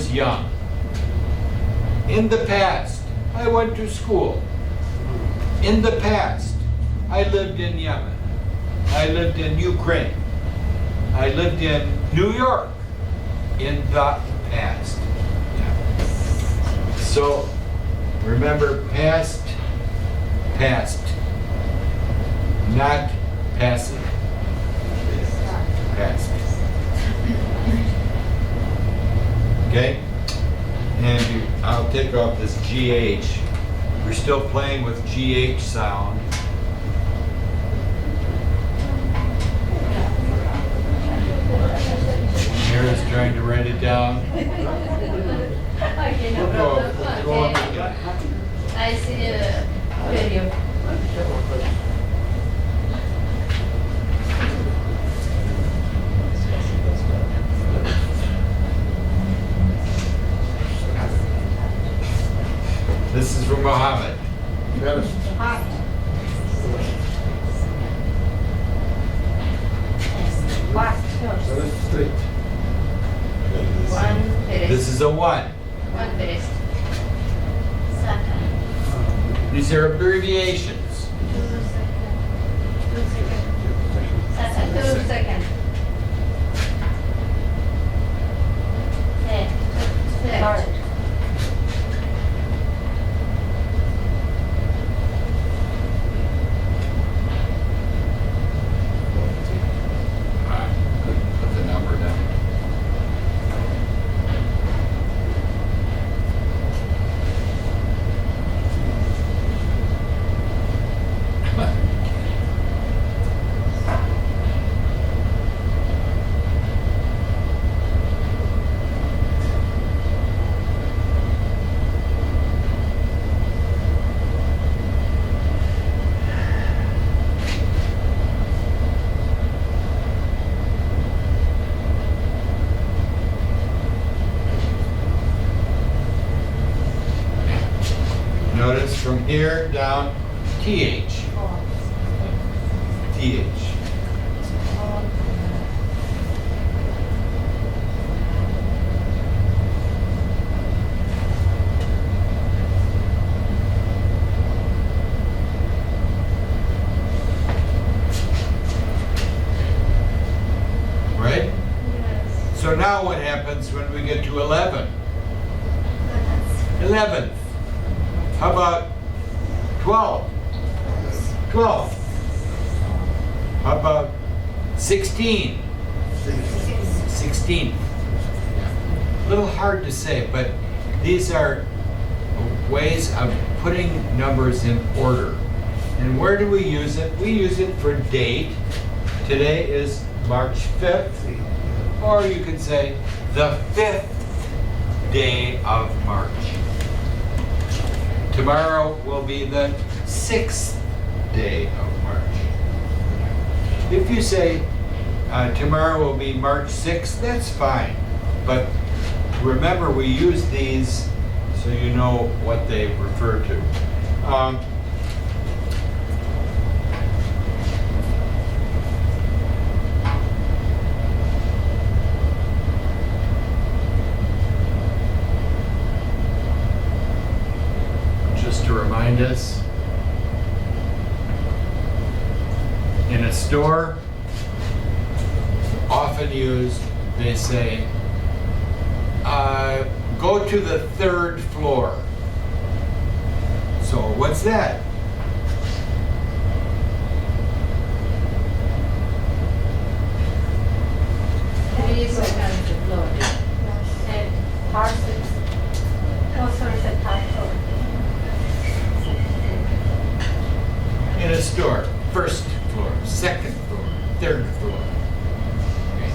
was young. In the past, I went to school. In the past, I lived in Yemen. I lived in Ukraine. I lived in New York. In the past. So, remember past, past, not passive. Past. Okay? And I'll take off this GH. We're still playing with GH sound. Mira's trying to write it down. We'll go up again. I see the video. This is from Mohammed. One first. This is a 1. One first. These are abbreviations. 2 seconds. Third. Put the number down. Notice from here down, TH. TH. Right? So now what happens when we get to 11? 11th. How about 12? 12. How about 16? 16. A little hard to say, but these are ways of putting numbers in order. And where do we use it? We use it for date. Today is March 5th. Or you could say the 5th day of March. Tomorrow will be the 6th day of March. If you say tomorrow will be March 6th, that's fine. But remember, we use these so you know what they refer to. To remind us, in a store, often used, they say, go to the 3rd floor. So what's that? Floor. And parcels. Also is a parcel. In a store, 1st floor, 2nd floor, 3rd floor. Okay.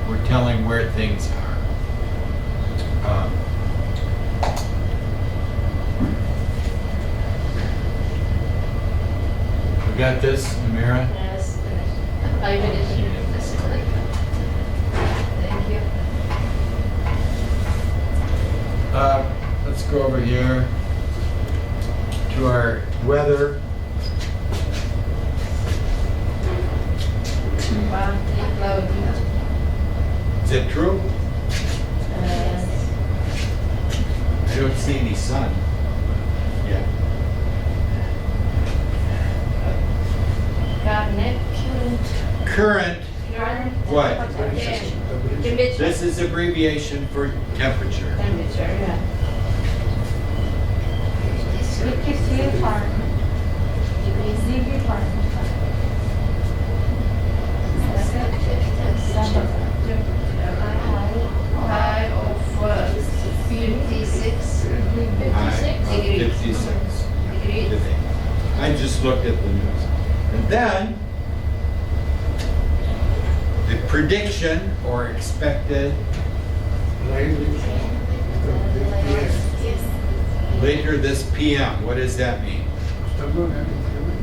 We're telling where things are. We got this, Amira? Yes. 5 minutes. Thank you. Let's go over here to our weather. Cloudy. Is that true? Yes. I don't see any sun. Yeah. Got it. Current, what? Temperature. This is abbreviation for temperature. Temperature, yeah. Degree Fahrenheit. Degree Fahrenheit. High of 56. High, 56 56. degrees. Today. I just looked at the news. And then, the prediction or expected later this PM. What does that mean?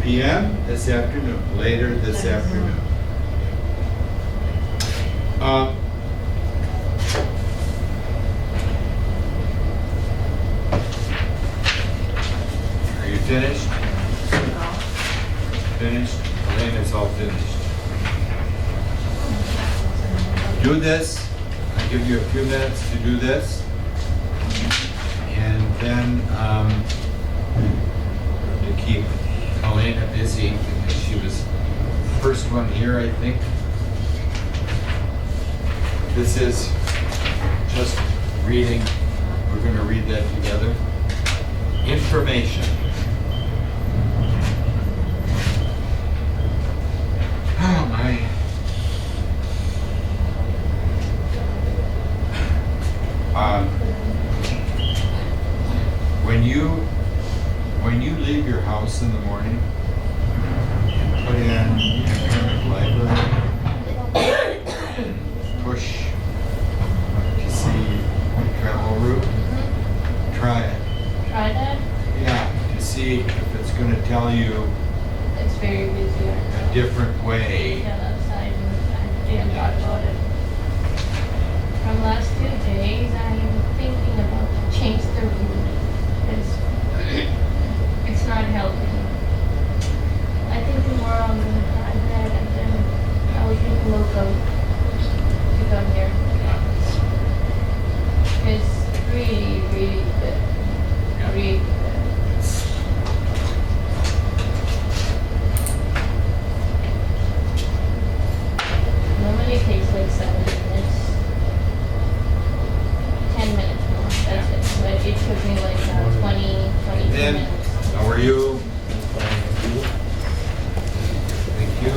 PM this afternoon, later this afternoon. Are you finished? Finished? Elena's all finished. Do this. I'll give you a few minutes to do this. And then to keep Elena busy because she was the first one here, I think. This is just reading. We're going to read that together. Information. Oh my. When you leave your house in the morning and put in Hamtramck library, push to see travel route, try it. Try that? Yeah, to see if it's going to tell you It's very busy. a different way. Yeah, that's I didn't talk about it. From last 2 days, I'm thinking about to change the route. It's not helping. I think tomorrow I'm gonna try that and then I will take local to come here. It's really, really good. Yeah. Really good. Normally it takes like 7 minutes. 10 minutes more, that's it. But it took me like 22 Then, minutes. how are you? Thank you.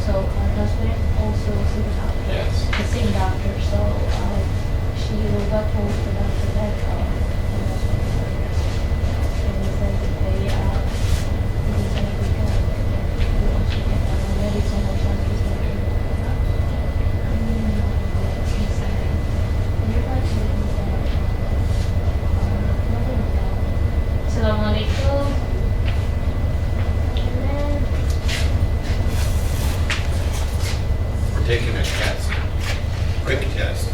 So her husband also was a doctor. Yes. The same doctor. So she got told the doctor that her husband is a nurse. And he said that they he's gonna be good. He also get already so much on his head. He said, you're about to do that. Assalamualaikum. We're taking a test, quick test.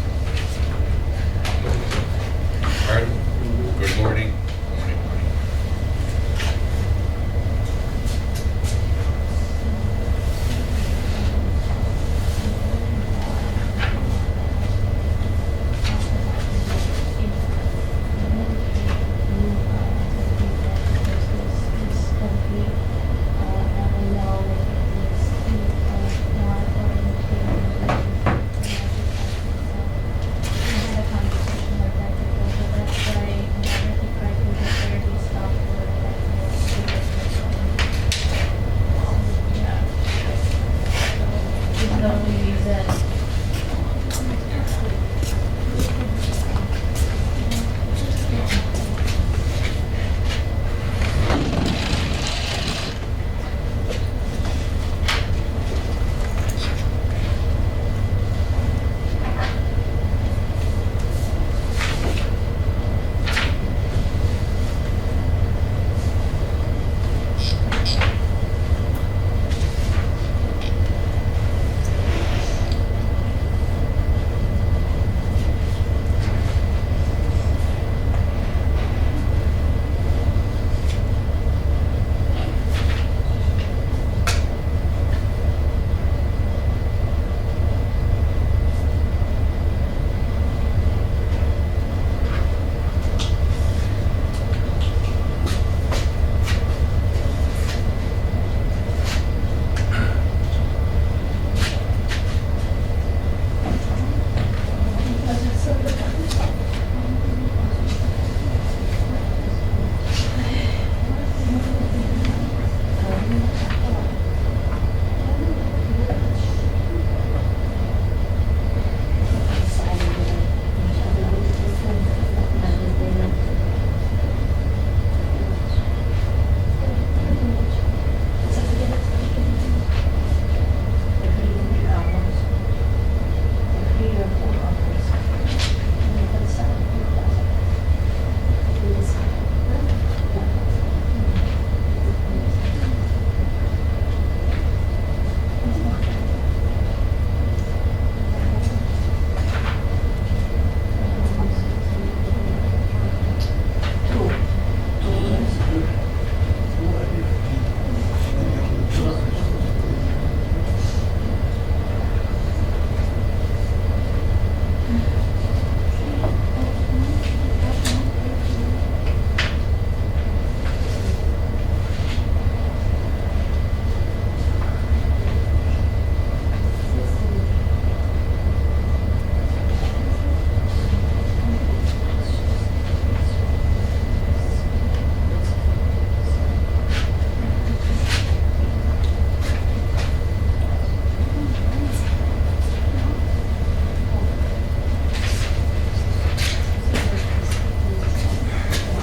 Pardon? Good morning. Morning, morning.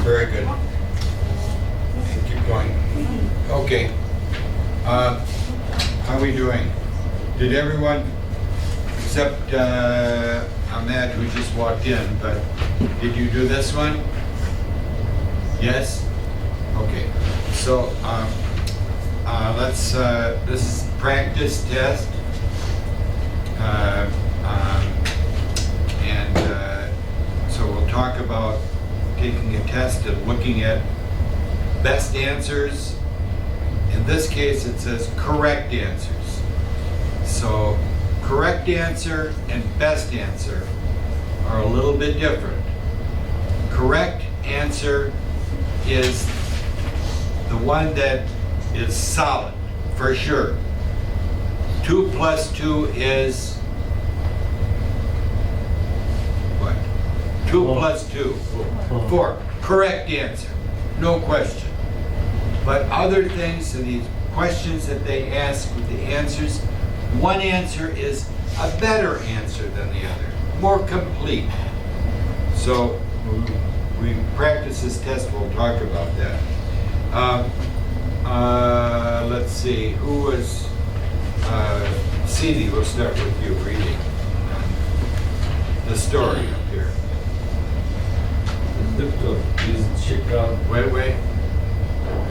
Very good. Keep going. Okay. How are we doing? Did everyone, except Ahmed, who just walked in, but did you do this one? Yes? Okay. So let's, this is practice test. So we'll talk about taking a test and looking at best answers. In this case, it says correct answers. So correct answer and best answer are a little bit different. Correct answer is the one that is solid, for sure. 2 plus 2 is what? 2 plus 2. 4. Correct answer. No question. But other things, and these questions that they ask with the answers, one answer is a better answer than the other, more complete. So we practice this test, we'll talk about that. Let's see, who was, Cindy, we'll start with you reading the story up here. The doctor is check out. Wait,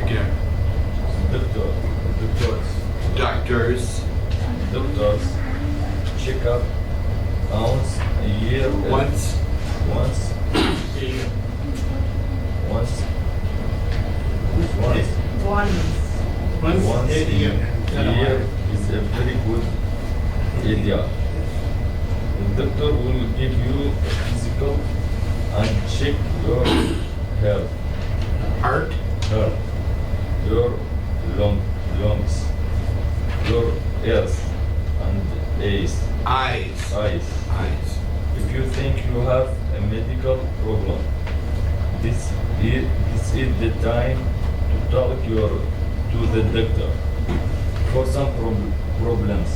again. Doctors check up once a year. Once Once a year. Once a year is a very good idea. The doctor will give you a physical and check your health, heart, your lungs, your ears and eyes. If you think you have a medical problem, this is the time to talk to the doctor. For some problems,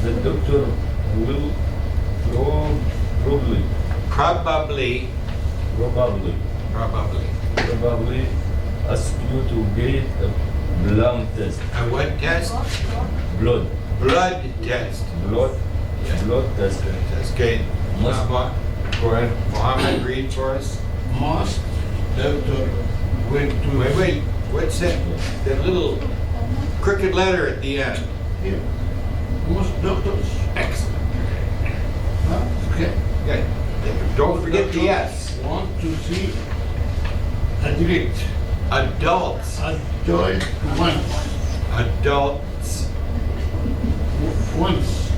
the doctor will probably ask you to get a blood test. a what test? Blood Test. Blood test. Okay. Must- Go ahead, Mohammed, read for us. Most doctor went to Wait, what's that? That little crooked letter at the end. Here. Most doctors. Excellent. Huh? Okay. Okay. Don't forget the S. Want to see adult. Adults. Adult once. Adults. Once.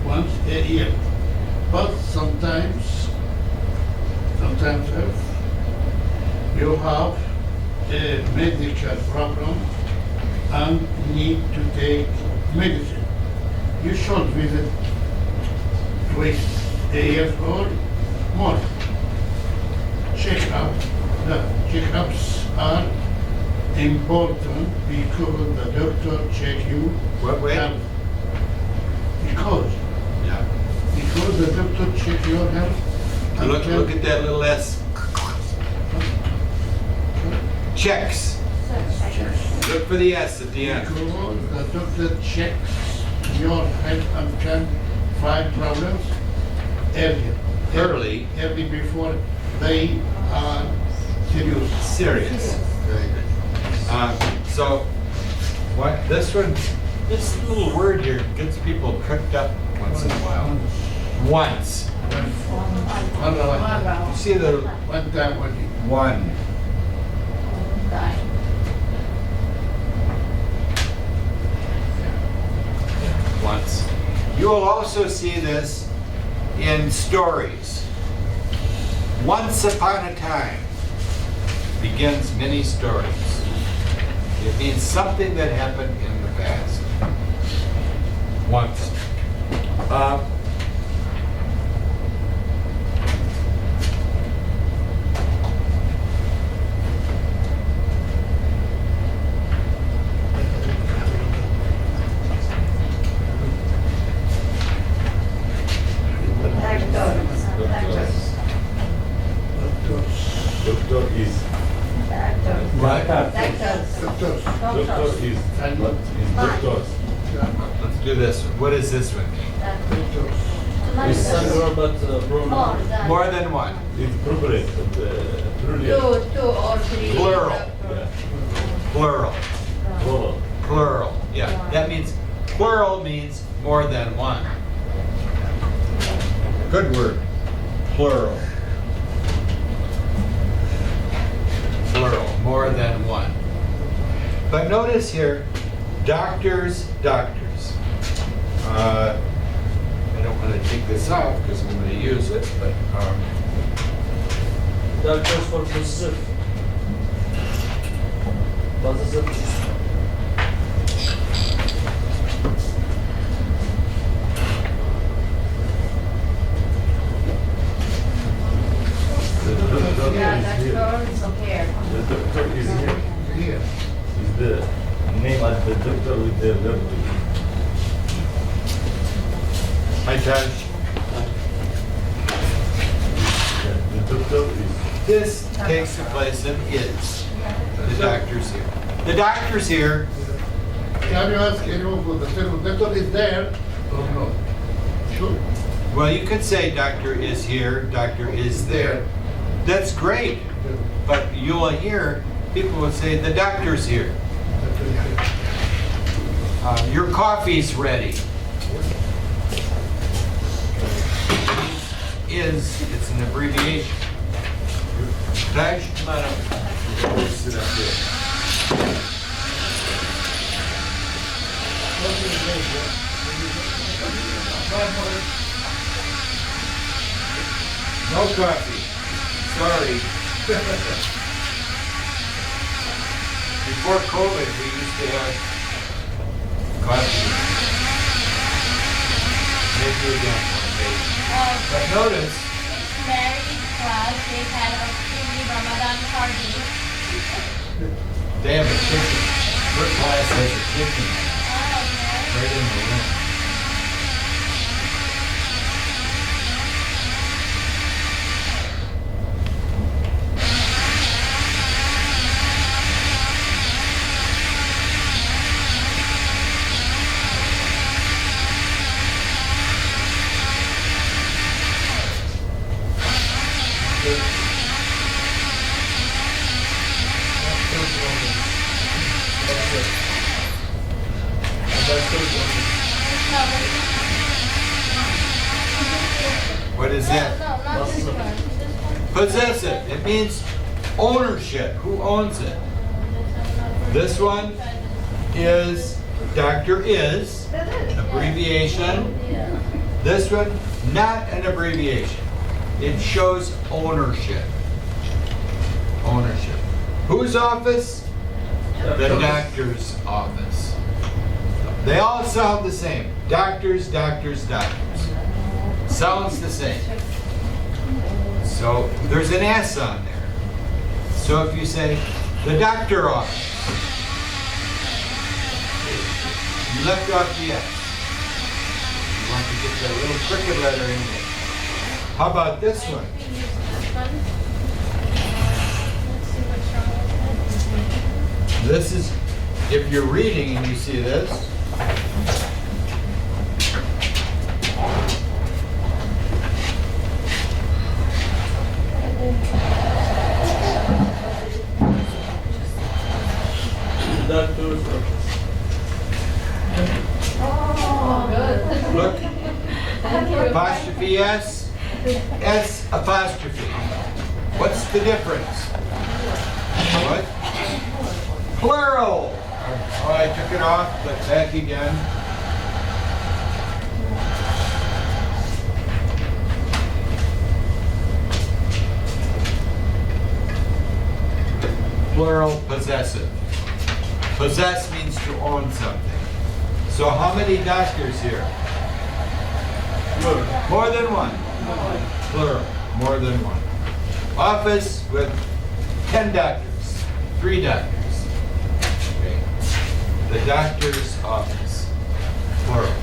Once a year. But sometimes if you have a medical problem and need to take medicine, you should visit twice a year or more. The checkups are important because the doctor check you. Wait. health. Yeah. Because the doctor check your health. and Look at that little S. Checks. Look for the S at the end. Because the doctor checks your health and can find problems Early. early before they are serious. Serious. Very good. So, what this little word here gets people tripped up once in a while. Once. You see the One time only. one. Once. You will also see this in stories. Once upon a time begins many stories. It means something that happened in the past. Once. Doctor is What? Doctors. doctor is And what is doctors? Let's do this one. What does this one mean? Doctors. It's singular but pronoun. More than one. It's plural. Two or three. Plural. Yeah. Plural. Plural. Plural. Yeah. That means plural means more than one. Good word. Plural. Plural. More than one. But notice here, doctors. I don't want to take this off because I'm going to use it, but Doctors for possessive. Possessive. The doctor Yeah, is here. doctor is here. The doctor is here. Here. Is the name of the doctor with the verb to be. Hi, Taj. The doctor is. This takes the place of is. The doctor's here. The doctor's here. Can you ask anyone for the doctor is there or no? Sure. Well, you could say doctor is here, doctor is there. That's great. But you'll hear people will say the doctor's here. Your coffee's ready. It's an abbreviation. Taj, come on up. Sit up here. No coffee. Sorry. Before COVID, we used to have coffee. Maybe again one day. But notice, Married class, they had a free Ramadan party. they have a kitchen. Your class has a kitchen right in the room. What is that? No, not this one. This one. Possessive. It means ownership. Who owns it? This one is Dr. Is, abbreviation. Yeah. This one, not an abbreviation. It shows ownership. Ownership. Whose office? The doctor's office. They all sound the same. Doctors, doctors, doctors. Sounds the same. So there's an S on there. So if you say the doctor office, you left off the S. You want to get that little cricket letter in there. How about this one? Let's see what's wrong with This is, if you're reading and you see this, Doctor's office. Oh, good. look, Thank you. apostrophe S, S apostrophe. What's the difference? What? Plural. Oh, I took it off, but back again. Plural possessive. Possess means to own something. So how many doctors here? More than one. Plural, more than one. Office with 10 doctors, 3 doctors. Okay. The doctor's office, plural.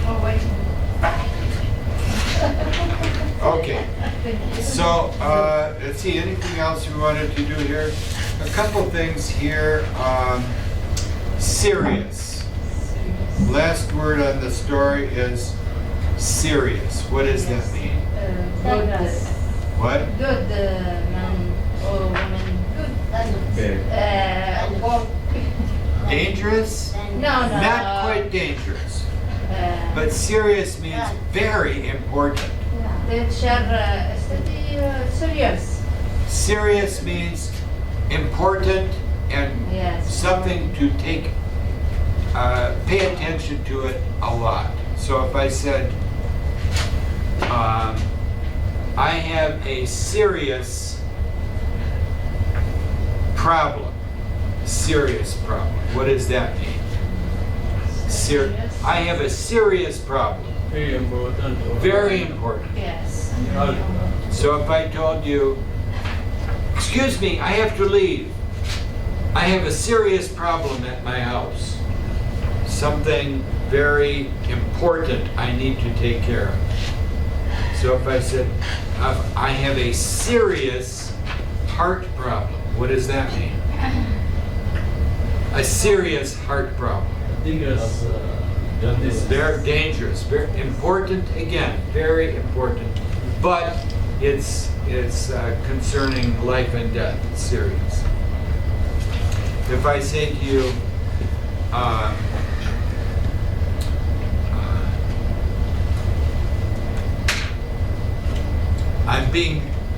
Oh, wait. Okay. So, let's see, anything else we wanted to do here? A couple things here. Serious. Last word on the story is serious. What does that mean? Good, What? good man or woman. Good. Work. Dangerous? No, no. Not quite dangerous. But But serious means very important. teacher study serious. Serious means important and Yes. something to take, pay attention to it a lot. So if I said, I have a serious problem. Serious problem. What does that mean? I have a serious problem. Very important. Very important. Yes. So if I told you, Excuse me, I have to leave. I have a serious problem at my house. Something very important I need to take care of. So if I said, I have a serious heart problem, what does that mean? A serious heart problem. Dangerous. They're dangerous, very important, again, very important. But it's concerning life and death, it's serious. If I say to you,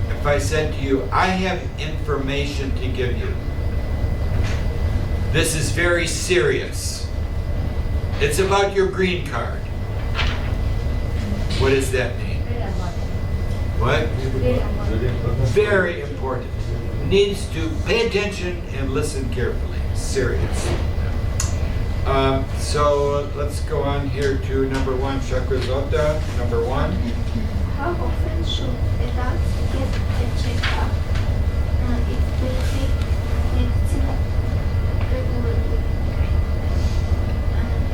if I said to you, I have information to give you. This is very serious. It's about your green card. What does that mean? What? Very important. Needs to pay attention and listen carefully. Serious. So let's go on here to number 1, Shakrazota. Number 1. How often should adults get a checkup if they take medicine regularly?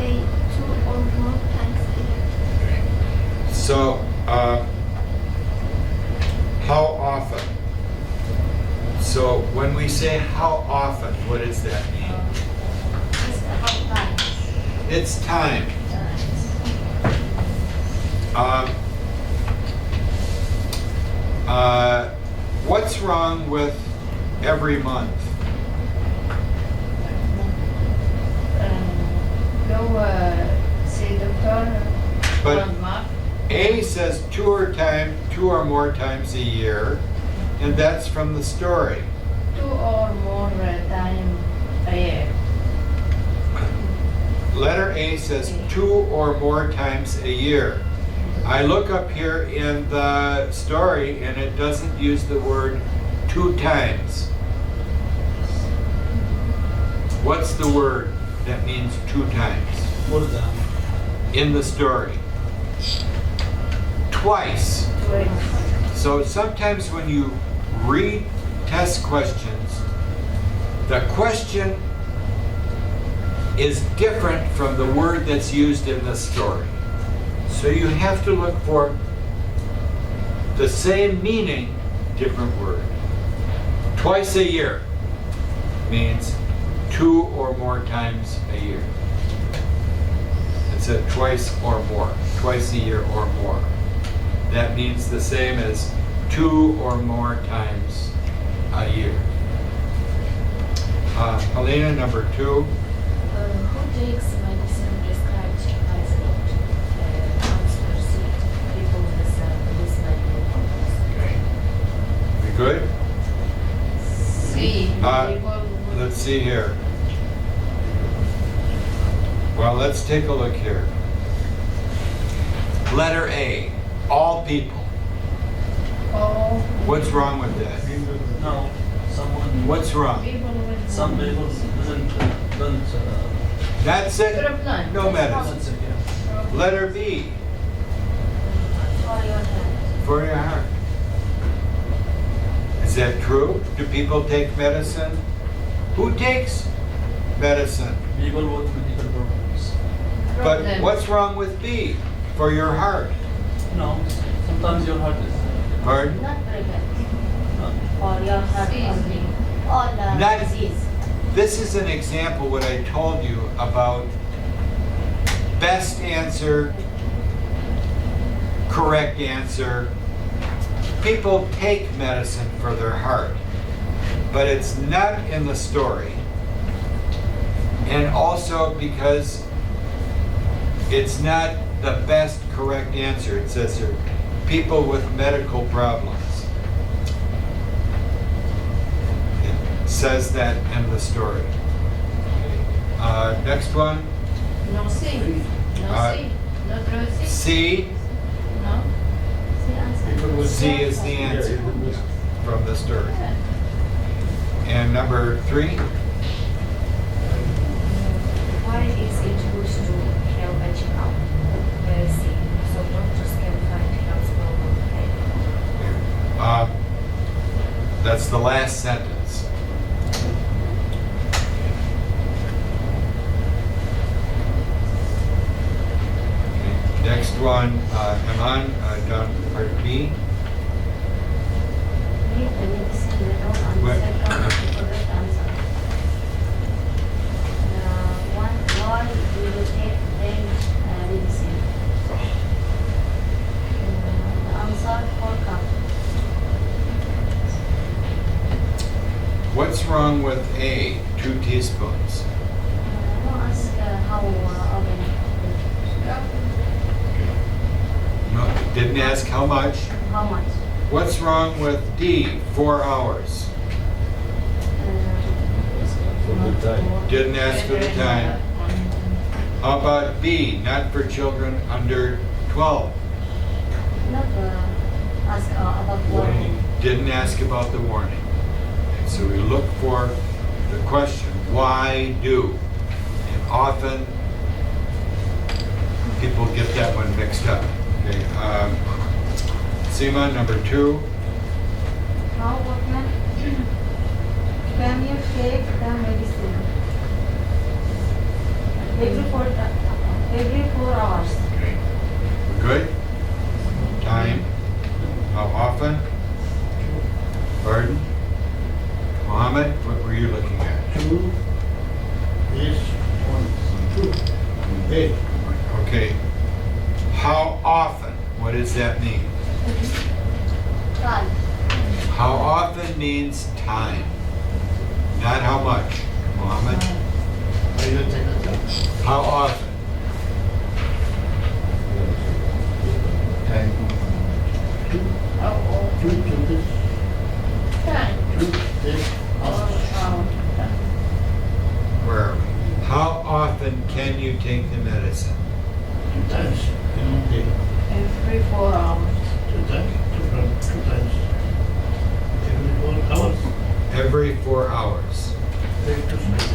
2 or more times a year. So, how often? So when we say how often, what does that mean? It's time. What's wrong with every month? C'est docteur But Mark. A says 2 or more times a year, and that's from the story. 2 or more time a year. Letter A says 2 or more times a year. I look up here in the story and it doesn't use the word 2 times. What's the word that means 2 times More than. in the story? Twice. So sometimes when you read test questions, the question is different from the word that's used in the story. So you have to look for the same meaning, different word. Twice a year means 2 or more times a year. It said twice or more, twice a year or more. That means the same as 2 or more times a year. Helena, number 2. Who takes medicine prescribed by the doctor? Counselor C. People with medical problems. We good? See, Let's see here. Well, let's take a look here. Letter A, all people. What's wrong with that? No, someone. What's wrong? Some people don't. That's it? Problem. No medicine. That's it, yeah. Letter B, For your health. for your heart. Is that true? Do people take medicine? Who takes medicine? People with medical problems. But Problem. what's wrong with B, for your heart? No, sometimes your heart is. Pardon? Not preventive. No. For your heart only. All Not- disease. This is an example what I told you about best answer, correct answer. People take medicine for their heart, but it's not in the story. And also because it's not the best correct answer. It says here, people with medical problems. It says that in the story. Next one, No C. No C. No true C. C. No. C is the answer from the story. And number 3, Why is it good to have a checkup? C. So doctors can find health problem. That's the last sentence. Okay, next one, Iman, down part B. Read the medicine without answer from the correct answer. Why do you take medicine? The answer 4 cups. What's wrong with A, 2 teaspoons? No, ask how often. No, didn't ask how much. How much? What's wrong with D, 4 hours? For the time. Didn't ask for the time. How about B, not for children under 12? Not ask about warning. Didn't ask about the warning. And so we look for the question, why do? And often people get that one mixed up. Okay, Seema, number 2. How often can you take the medicine? Every 4 hours. Okay. We're good? Time? How often? Pardon? Mohammed, what were you looking at? 2 is 1, 2, 8. Okay. How often? What does that mean? Time. How often means time, not how much. Mohammed, Are you take a time? how often? Time. 2. How often? 2 to this. Time. 2 this. Where are we? How often can you take the medicine? 2 times in a day. Every 4 hours. 2 times. 2 times. Every 4 hours. Every 4 hours. Take 2 spoons.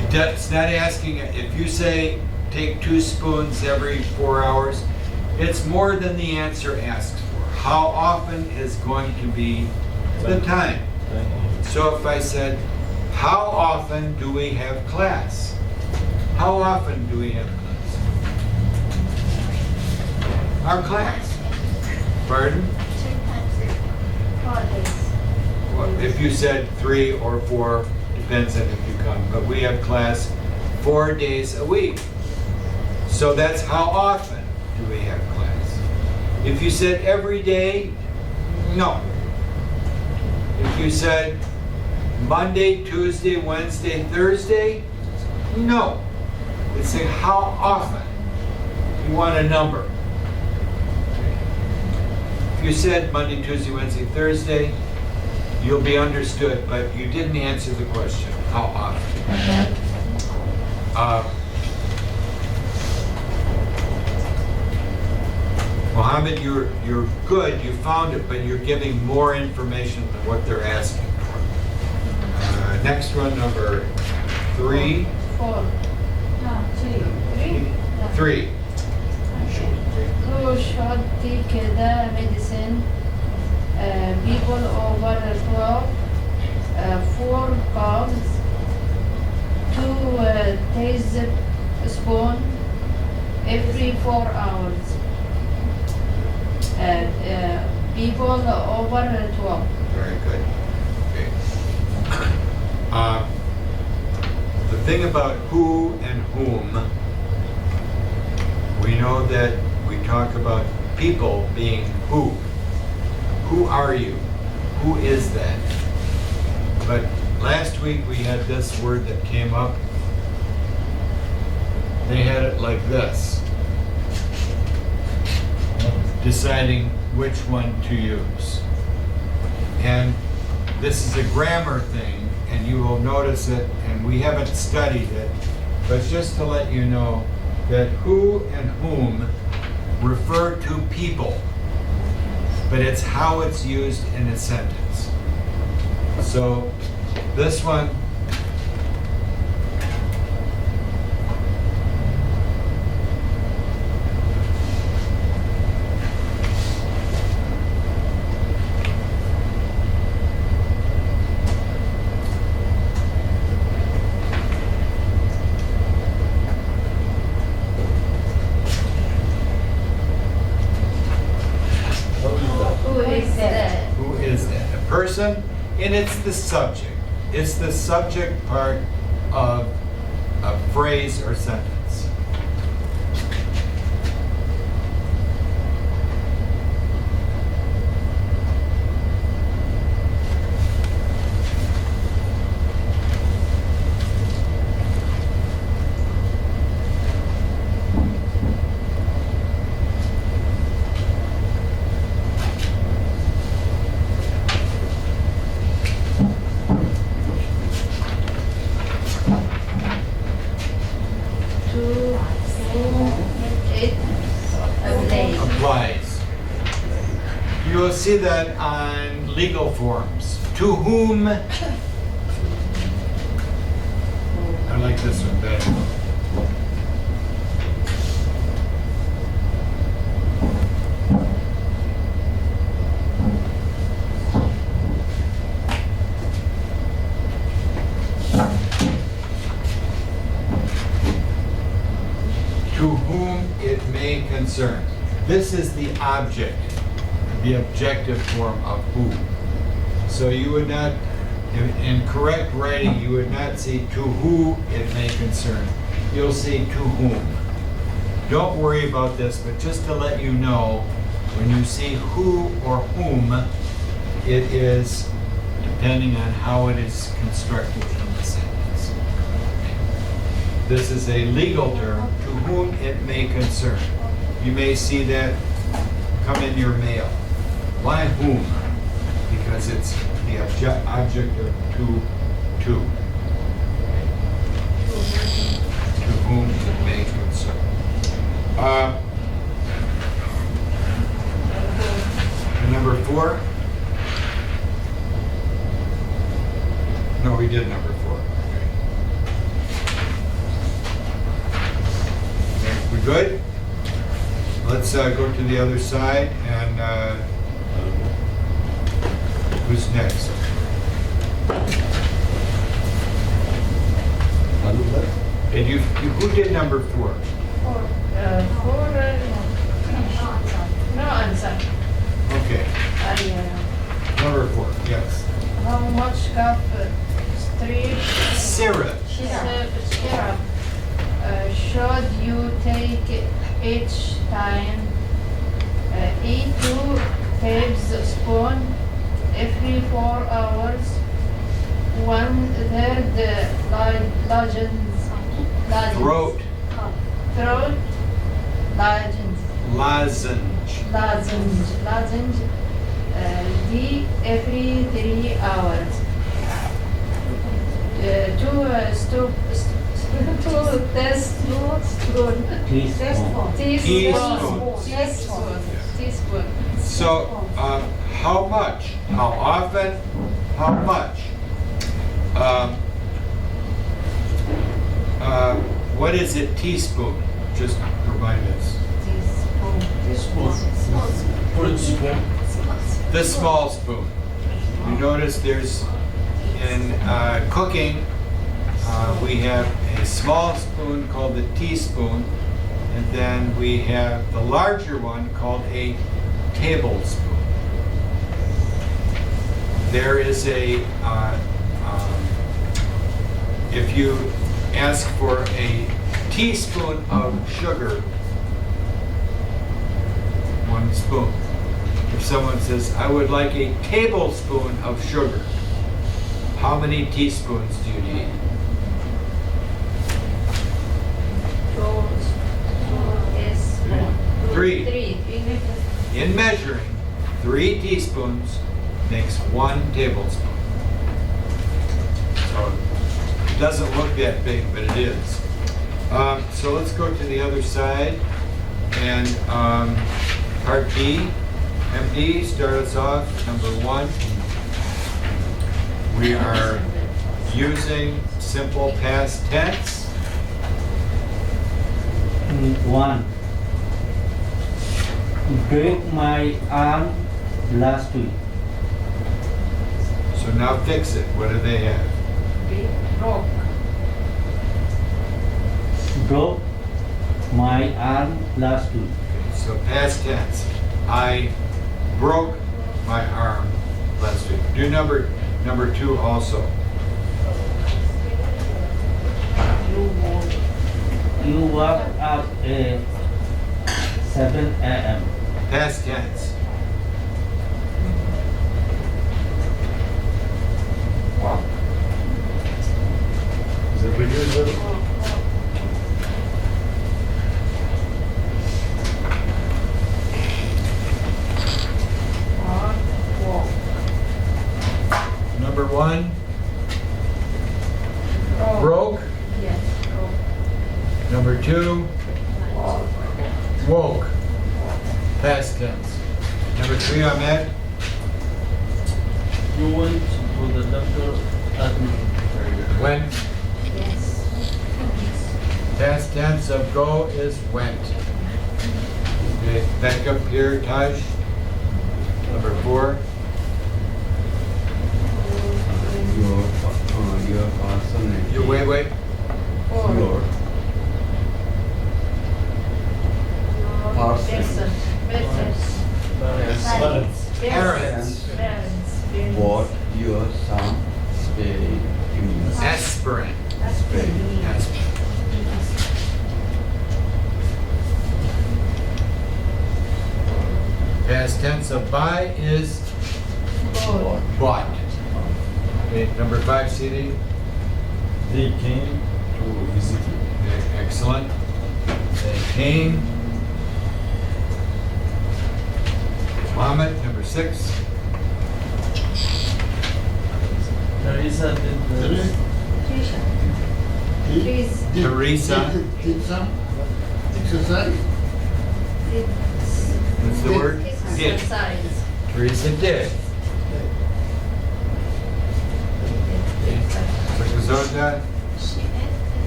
It's not asking, if you say take 2 spoons every 4 hours, it's more than the answer asks for. How often is going to be the time. So if I said, how often do we have class? How often do we have class? Our class. Pardon? 3 times 4 days. Well, if you said 3 or 4, depends on if you come, but we have class 4 days a week. So that's how often do we have class. If you said every day, no. If you said Monday, Tuesday, Wednesday, Thursday, no. It's saying how often. You want a number. If you said Monday, Tuesday, Wednesday, Thursday, you'll be understood, but you didn't answer the question, how often. Mohammed, you're good, you found it, but you're giving more information than what they're asking for. Next one, number 3. 4. 3. 3. Who should take the medicine? People over 12, 4 cups, 2 teaspoons every 4 hours. People over 12. Very good. Okay. The thing about who and whom, we know that we talk about people being who. Who are you? Who is that? But last week we had this word that came up. They had it like this. Deciding which one to use. And this is a grammar thing, and you will notice it, and we haven't studied it, but just to let you know that who and whom refer to people, but it's how it's used in a sentence. So this one, is a person, and it's the subject. It's the subject part of a phrase or sentence. To whom it applies. Applies. You will see that on legal forms. To whom? I like this one better. To whom it may concern. This is the object, the objective form of who. So you would not, in correct writing, you would not see to who it may concern. You'll see to whom. Don't worry about this, but just to let you know, when you see who or whom, it is depending on how it is constructed in the sentence. This is a legal term, to whom it may concern. You may see that come in your mail. Why whom? Because it's the object of to whom it may concern. Number 4? No, we did number 4. Okay, we good? Let's go to the other side and who's next? And who did number 4? No answer. Okay, I, number 4, yes. how much cup straight Syrup. syrup should you take each time? Eat 2 tablespoons every 4 hours. 1/3 Throat. Throat lozenge. D every 3 hours. 2 teaspoon. So, how much? How often? How much? What is a teaspoon? Just remind us. The small spoon. You notice there's, in cooking, we have a small spoon called the teaspoon, and then we have the larger one called a tablespoon. There is a, if you ask for a teaspoon of sugar, 1 spoon. If someone says, I would like a tablespoon of sugar, how many teaspoons do you need? 3. In measuring, 3 teaspoons makes 1 tablespoon. So it doesn't look that big, but it is. So let's go to the other side. And part B, MD, start us off. Number 1. We are using simple past tense. 1. Break my arm last week. So now fix it. What do they have? Broke my arm last week. Okay, so past tense. I broke my arm Do number 2 also. You woke up at 7 a.m. Past tense. The producer. Number 1. Broke. Yes. Number 2. Woke. Past tense. Number 3, Ahmed. You went to the doctor admit. Went. Yes. Past tense of go is went. Okay, back up here, Taj. Number 4. Your person. You wait. Your Person. Parents. what your son spelling English. Aspirant. Spelling. Aspirant. Past tense of buy is bought. Okay, number 5, CD. They came to visit you. Okay, excellent. They came. Mohammed, number 6. Teresa did the Teresa. Did some exercise? What's the word? Did. Exercise. Teresa did. Zota, She ate a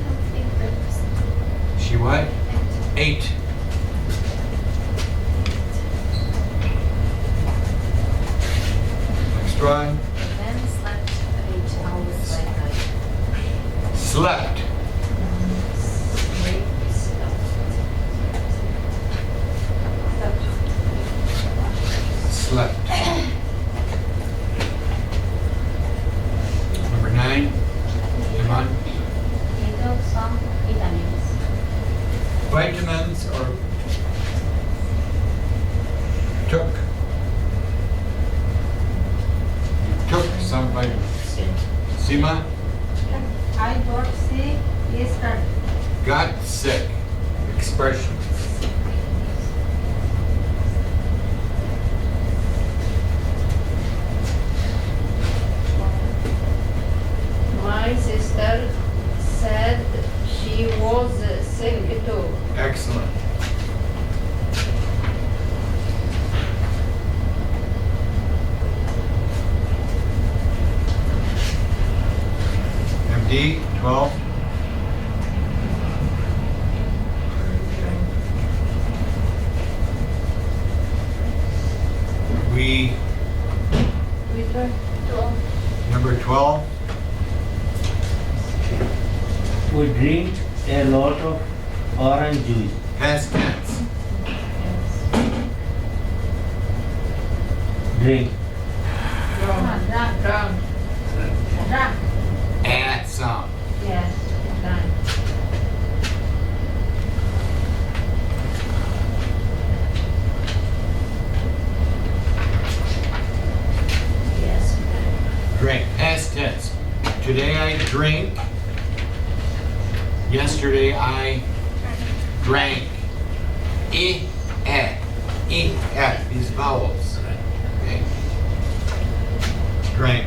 healthy breakfast. she what? Ate. Next one. The man slept 8 hours last night. Slept. Slept. Number 9. Come on. He took some vitamins. Vitamins or took. Took some vitamins. Sima I got sick yesterday. got sick. Expression. My sister said she was sick too. Excellent. MD 12. We We turned to number 12. We drink a lot of orange juice. Past tense. Drink. drunk. Add some. Yes, drunk. Yes. Drink. Past tense. Today I drink. Yesterday I drank. E, these vowels. Okay. Drank.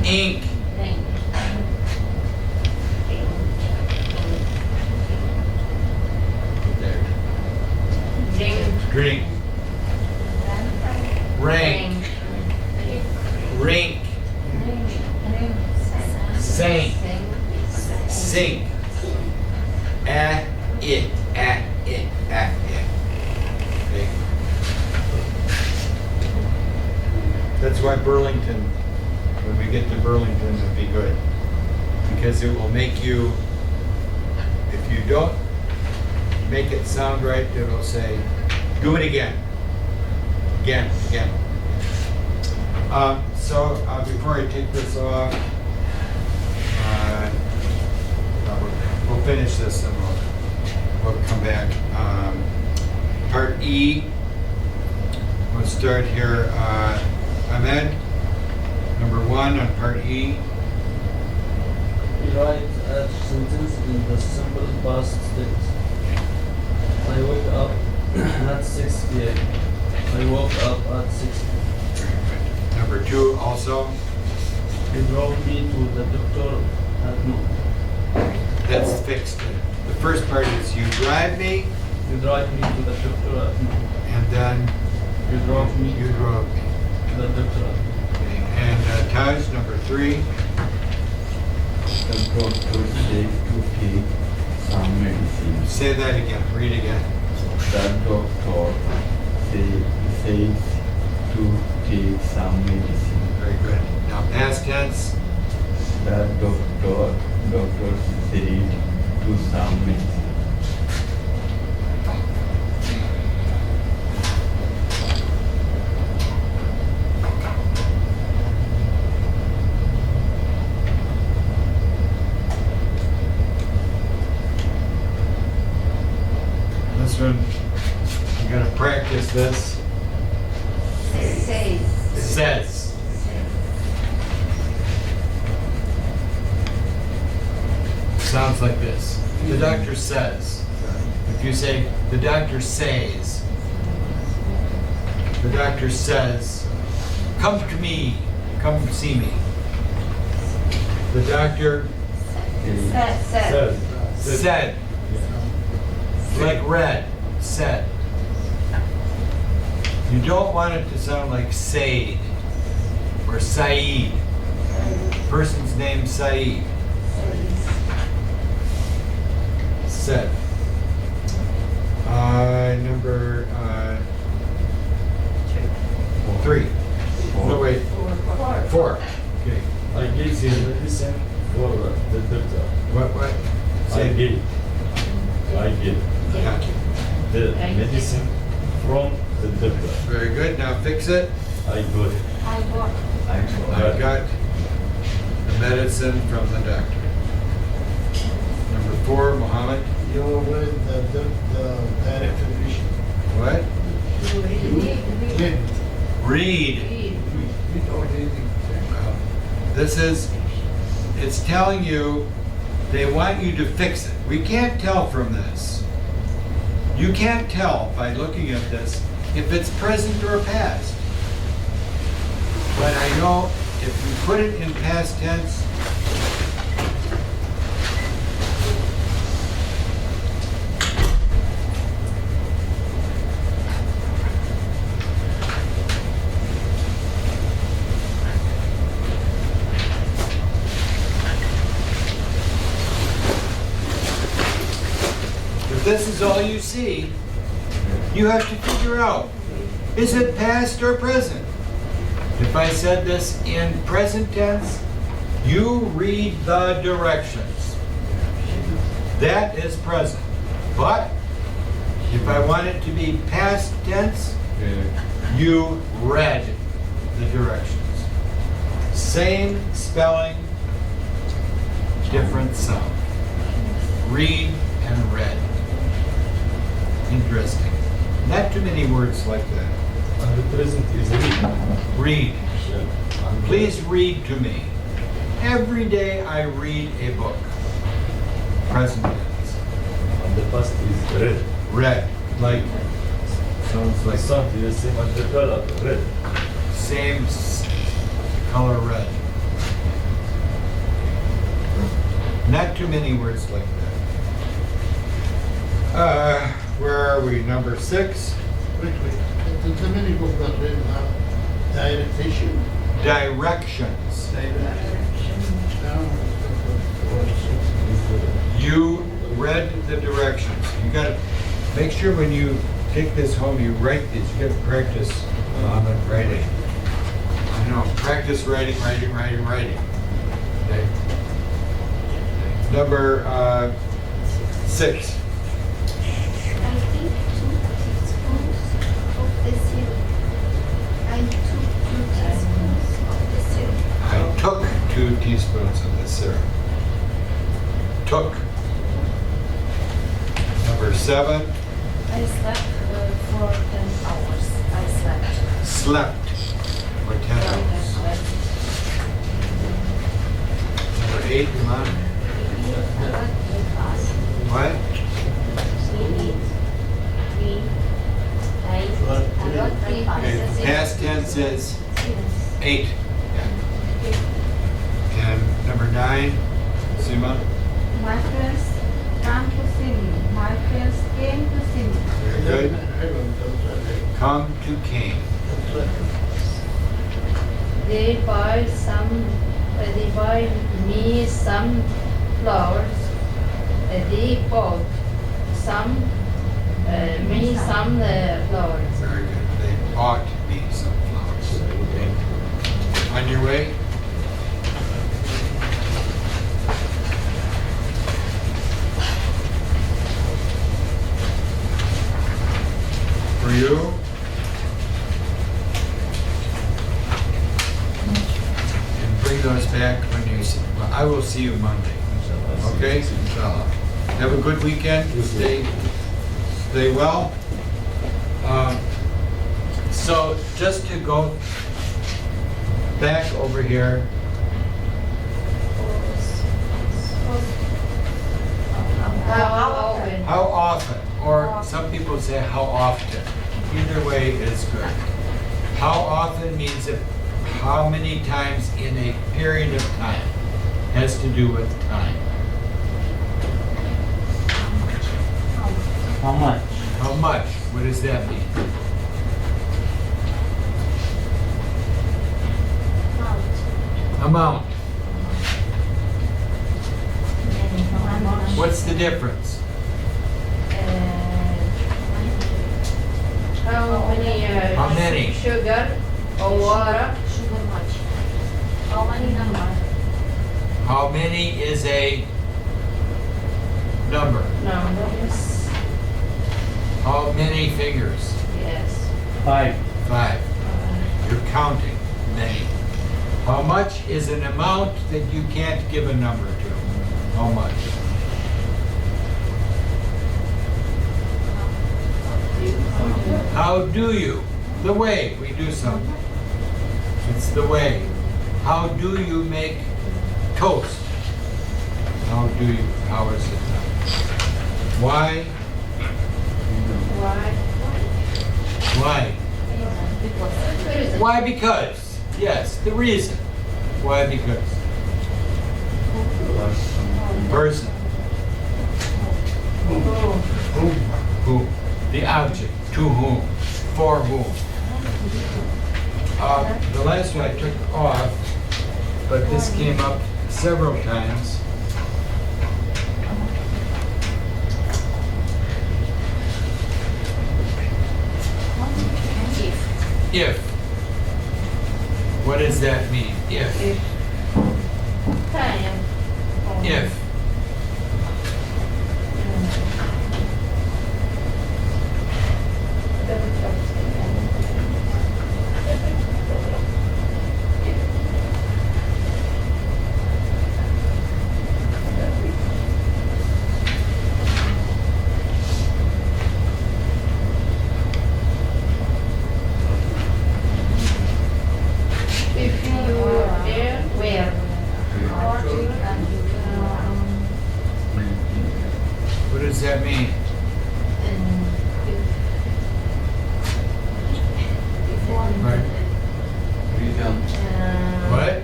Ink. Drink. There. Drink. Drink. Rank. Rink. Saint. Sink. At it. At it. At it. Okay. That's why Burlington, when we get to Burlington, it'll be good. Because it will make you, if you don't make it sound right, it'll say, do it again. Again, again. Before I take this off, we'll finish this and we'll come back. Part E, we'll start here. Ahmed, number 1 on part E. Write a sentence in the simple past tense. I wake up at 6 p.m. I woke up at 6 p.m. Number 2 also. He drove me to the doctor at noon. That's fixed. The first part is you drive me, You drive me to the doctor at noon. and then You drove me you drove me. to the doctor at noon. Okay. And Taj, number 3. The doctor says to take some medicine. Say that again. Read again. The doctor says to take some medicine. Very good. Now past tense. The doctor said to some medicine. This one, I'm gonna practice this. Says. Says. Sounds like this. The doctor says. If you say, the doctor says. The doctor says, come to me, come see me. The doctor Says. said, like read, said. You don't want it to sound like Said or Saeed. Person's name Saeed. Said. Number 3. No, wait. 4. Okay. I gave the medicine for the doctor. What? I gave Yeah. the medicine from the doctor. Very good. Now fix it. I got it. I got. I got the medicine from the doctor. Number 4, Mohammed. You with the direct vision. What? Clean. Read. We don't anything. It's telling you they want you to fix it. We can't tell from this. You can't tell by looking at this if it's present or past. But I know if you put it in past tense, if this is all you see, you have to figure out, is it past or present? If I said this in present tense, you read the directions. That is present. But if I want it to be past tense, you read the directions. Same spelling, different sound. Read and read. Interesting. Not too many words like that. And the present is read. Read. Yeah. And Please read to me. Every day I read a book. Present tense. And the past is red. Read. Like, sounds The like sound is the same as the color red. same color red. Not too many words like that. Where are we? Number 6? Wait. The many book that written out direction. Directions. Down. You read the directions. You gotta make sure when you take this home, you write these. You gotta practice on it writing. You know, practice writing. Okay. Number 6. I think 2 teaspoons of the syrup. I took 2 teaspoons of the syrup. I took 2 teaspoons of the syrup. Took. Number 7. I slept for 10 hours. I slept. Slept for 10 hours. Number 8, come on. What? Okay, past tense is 8. And number 9, Sima. My friends come to see me. My friends came to see me. Very good. Come to came. They buy me some flowers. They bought me some flowers. Very good. They bought me some flowers. Okay. On your way? For you? And bring those back when you see, well, I will see you Monday. Okay? Have a good weekend. Stay well. So just to go back over here, how often, or some people say how often. Either way is good. How often means how many times in a period of time. Has to do with time. How much? How much? What does that mean? Amount. What's the difference? How many? Sugar or water? Sugar much. How many number? How many is a number? Numbers. How many fingers? Yes. 5. 5. You're counting many. How much is an amount that you can't give a number to? How much? How do you? The way we do something. It's the way. How do you make toast? How do you? How is it done? Why? Why? Why? Because. Why because? Yes, the reason. Why because? Person. Who? The object. To whom? For whom? The last one I took off, but this came up several times. If. What does that mean? If. Time. If. If you were there, where? What does that mean? Right. What?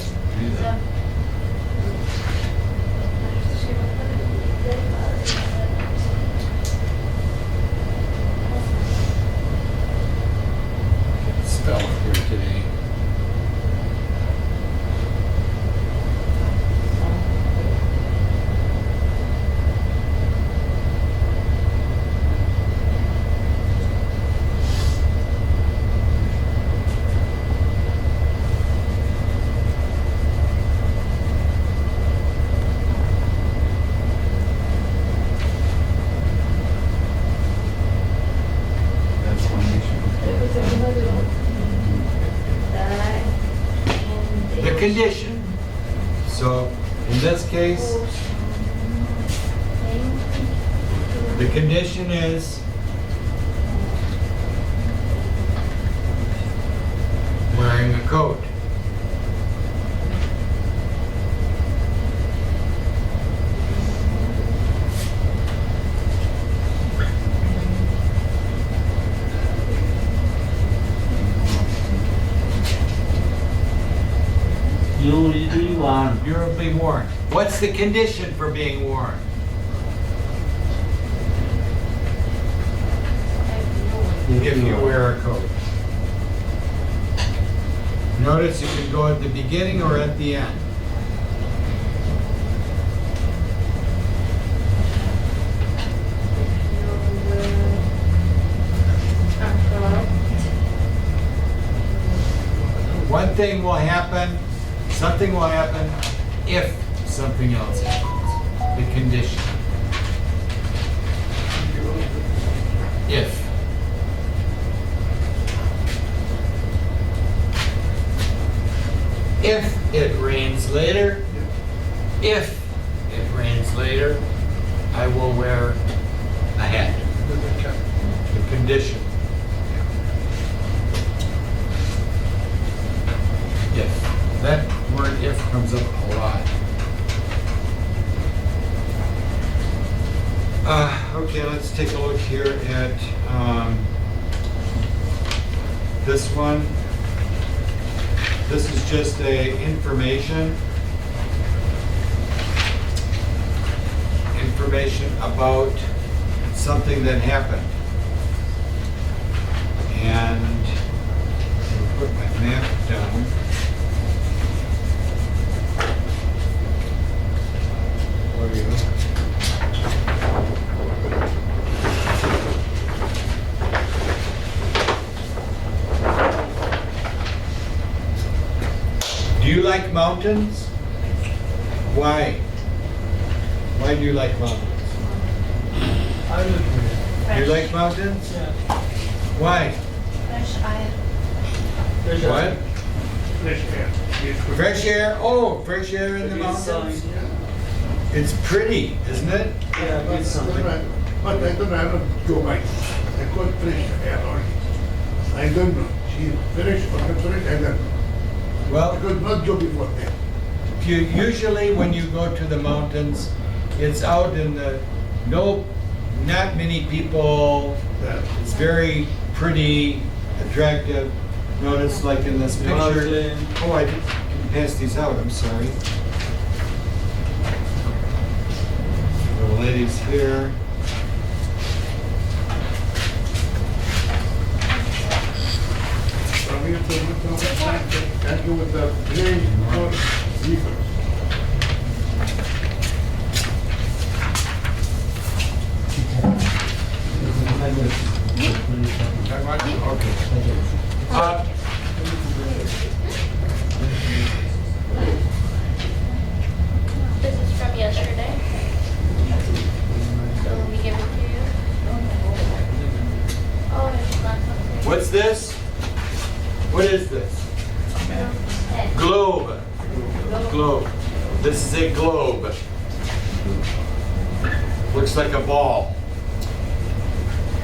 the condition. So in this case, the condition is wearing a coat. Usually worn. Durably worn. What's the condition for being worn? If you wear a coat. Notice you can go at the beginning or at the end. One thing will happen, something will happen if something else happens. The condition. If. If it rains later, I will wear a hat. The condition. If. That word if comes up a lot. Okay, let's take a look here at this one. This is just a information about something that happened. And I'll put my map down. Where are you? Do you like mountains? Why? Why do you like mountains? I will. You like mountains? Yeah. Why? Fresh air. What? Fresh air. Yes, Fresh air? Oh, fresh air in the mountains? It's pretty, isn't it? Yeah, good something. But I don't have a Joe Biden. I call fresh air only. I don't know. She is fresh or not fresh, I don't know. Well, Because not Joe before that. usually when you go to the mountains, it's out in the, not many people. It's very pretty, attractive. Notice like in this picture. Mountain. Oh, I didn't pass these out, I'm sorry. The ladies here. From here to can go with the plane or vehicle. Okay. This is from yesterday. So let me give it to you. Oh, it's not something. What's this? What is this? Globe. Globe. This is a globe. Looks like a ball.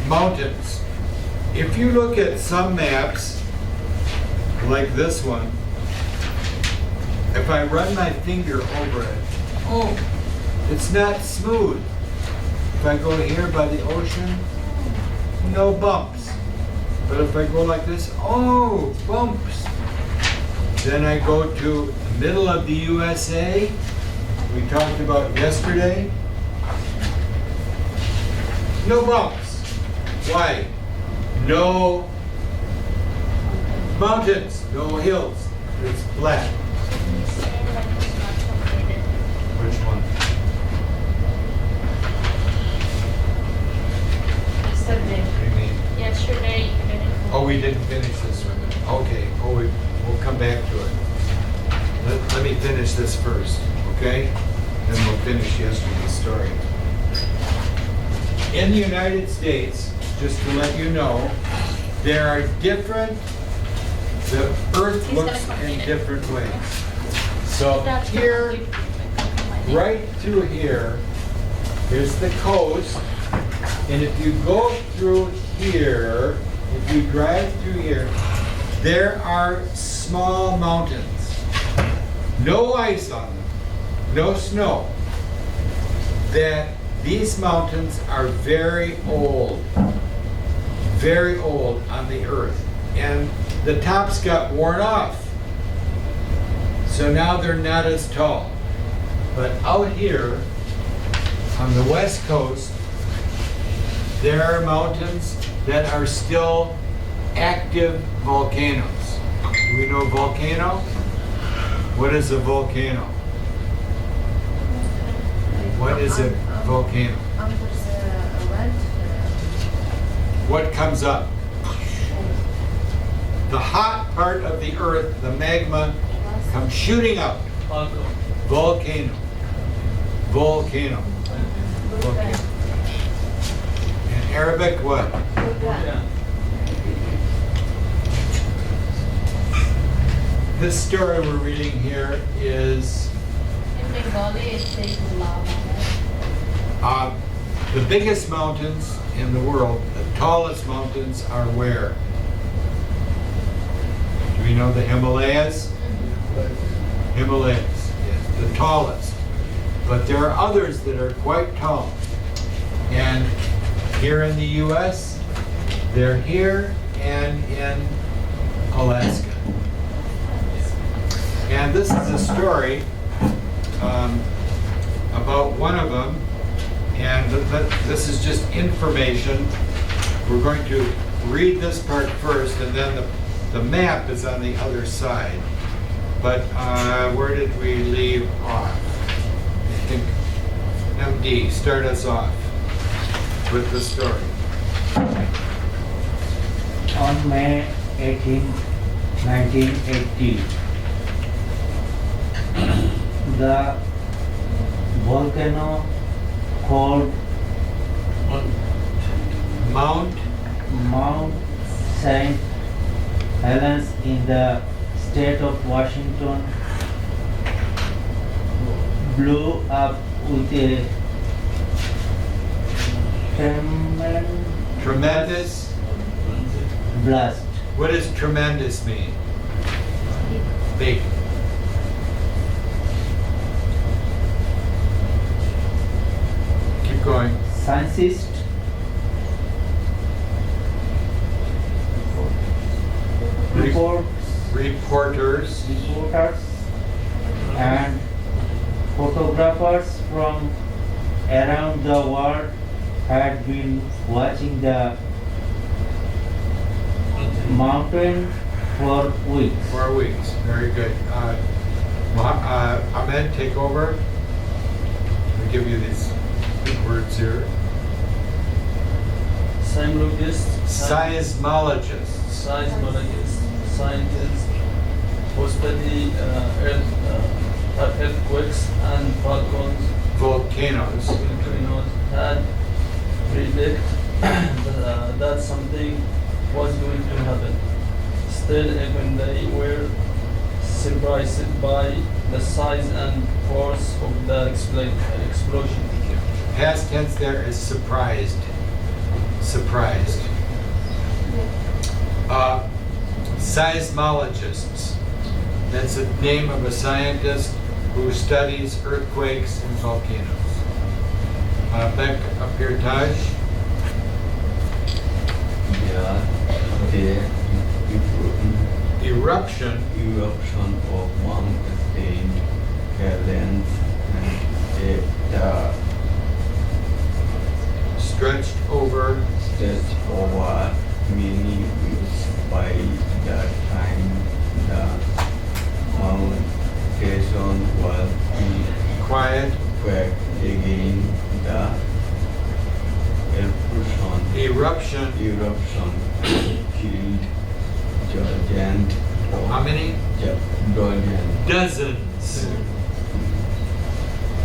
Mountains. If you look at some maps, like this one, if I run my finger over it, oh, it's not smooth. If I go here by the ocean, no bumps. But if I go like this, oh, bumps. Then I go to the middle of the USA, we talked about yesterday. No bumps. Why? No mountains, no hills. It's flat. You say that it's not completed. Which one? Yesterday. What do you mean? Yesterday you didn't. Oh, we didn't finish this one. Okay. Oh, we'll come back to it. Let me finish this first, okay? Then we'll finish yesterday's story. In the United States, just to let you know, there are the earth He's gonna looks in complete it. different ways. So here, right through here, is the coast. And if you go through here, if you drive through here, there are small mountains. No ice on them, no snow. That these mountains are very old on the earth. And the tops got worn off. So now they're not as tall. But out here on the west coast, there are mountains that are still active volcanoes. Do we know volcano? What is a volcano? What is a volcano? Under the land, What comes up? The hot part of the earth, the magma, comes shooting out. Falcon. Volcano. Volcano. Volcano. In Arabic, what? Yeah. This story we're reading here is In Bengali, it says lava. the biggest mountains in the world, the tallest mountains are where? Do we know the Himalayas? Himalayas, yes, the tallest. But there are others that are quite tall. And here in the US, they're here and in Alaska. And this is a story about one of them. And this is just information. We're going to read this part first, and then the map is on the other side. But where did we leave off? I think MD, start us off with the story. On May 18, 1980, the volcano called Mount St. Helens in the state of Washington blew up with a Tremendous. blast. What does tremendous mean? Big. Keep going. Scientists Reporters. reporters and photographers from around the world had been watching the mountain for weeks. 4 weeks. Very good. Ahmed, take over. I'll give you these big words here. Seismologists, Seismologists. scientists who study earthquakes and volcanoes had predicted that something was going to happen. Still, even they were surprised by the size and force of the explosion. Past tense there is surprised. Surprised. Seismologists. That's the name of a scientist who studies earthquakes and volcanoes. Back up here, Taj. Yeah, the Eruption. eruption of Mount St. Helens and the Stretched over. stretched over many weeks. By the time the foundation was Quiet. quick again, the Eruption. eruption killed giant How many? Dozens.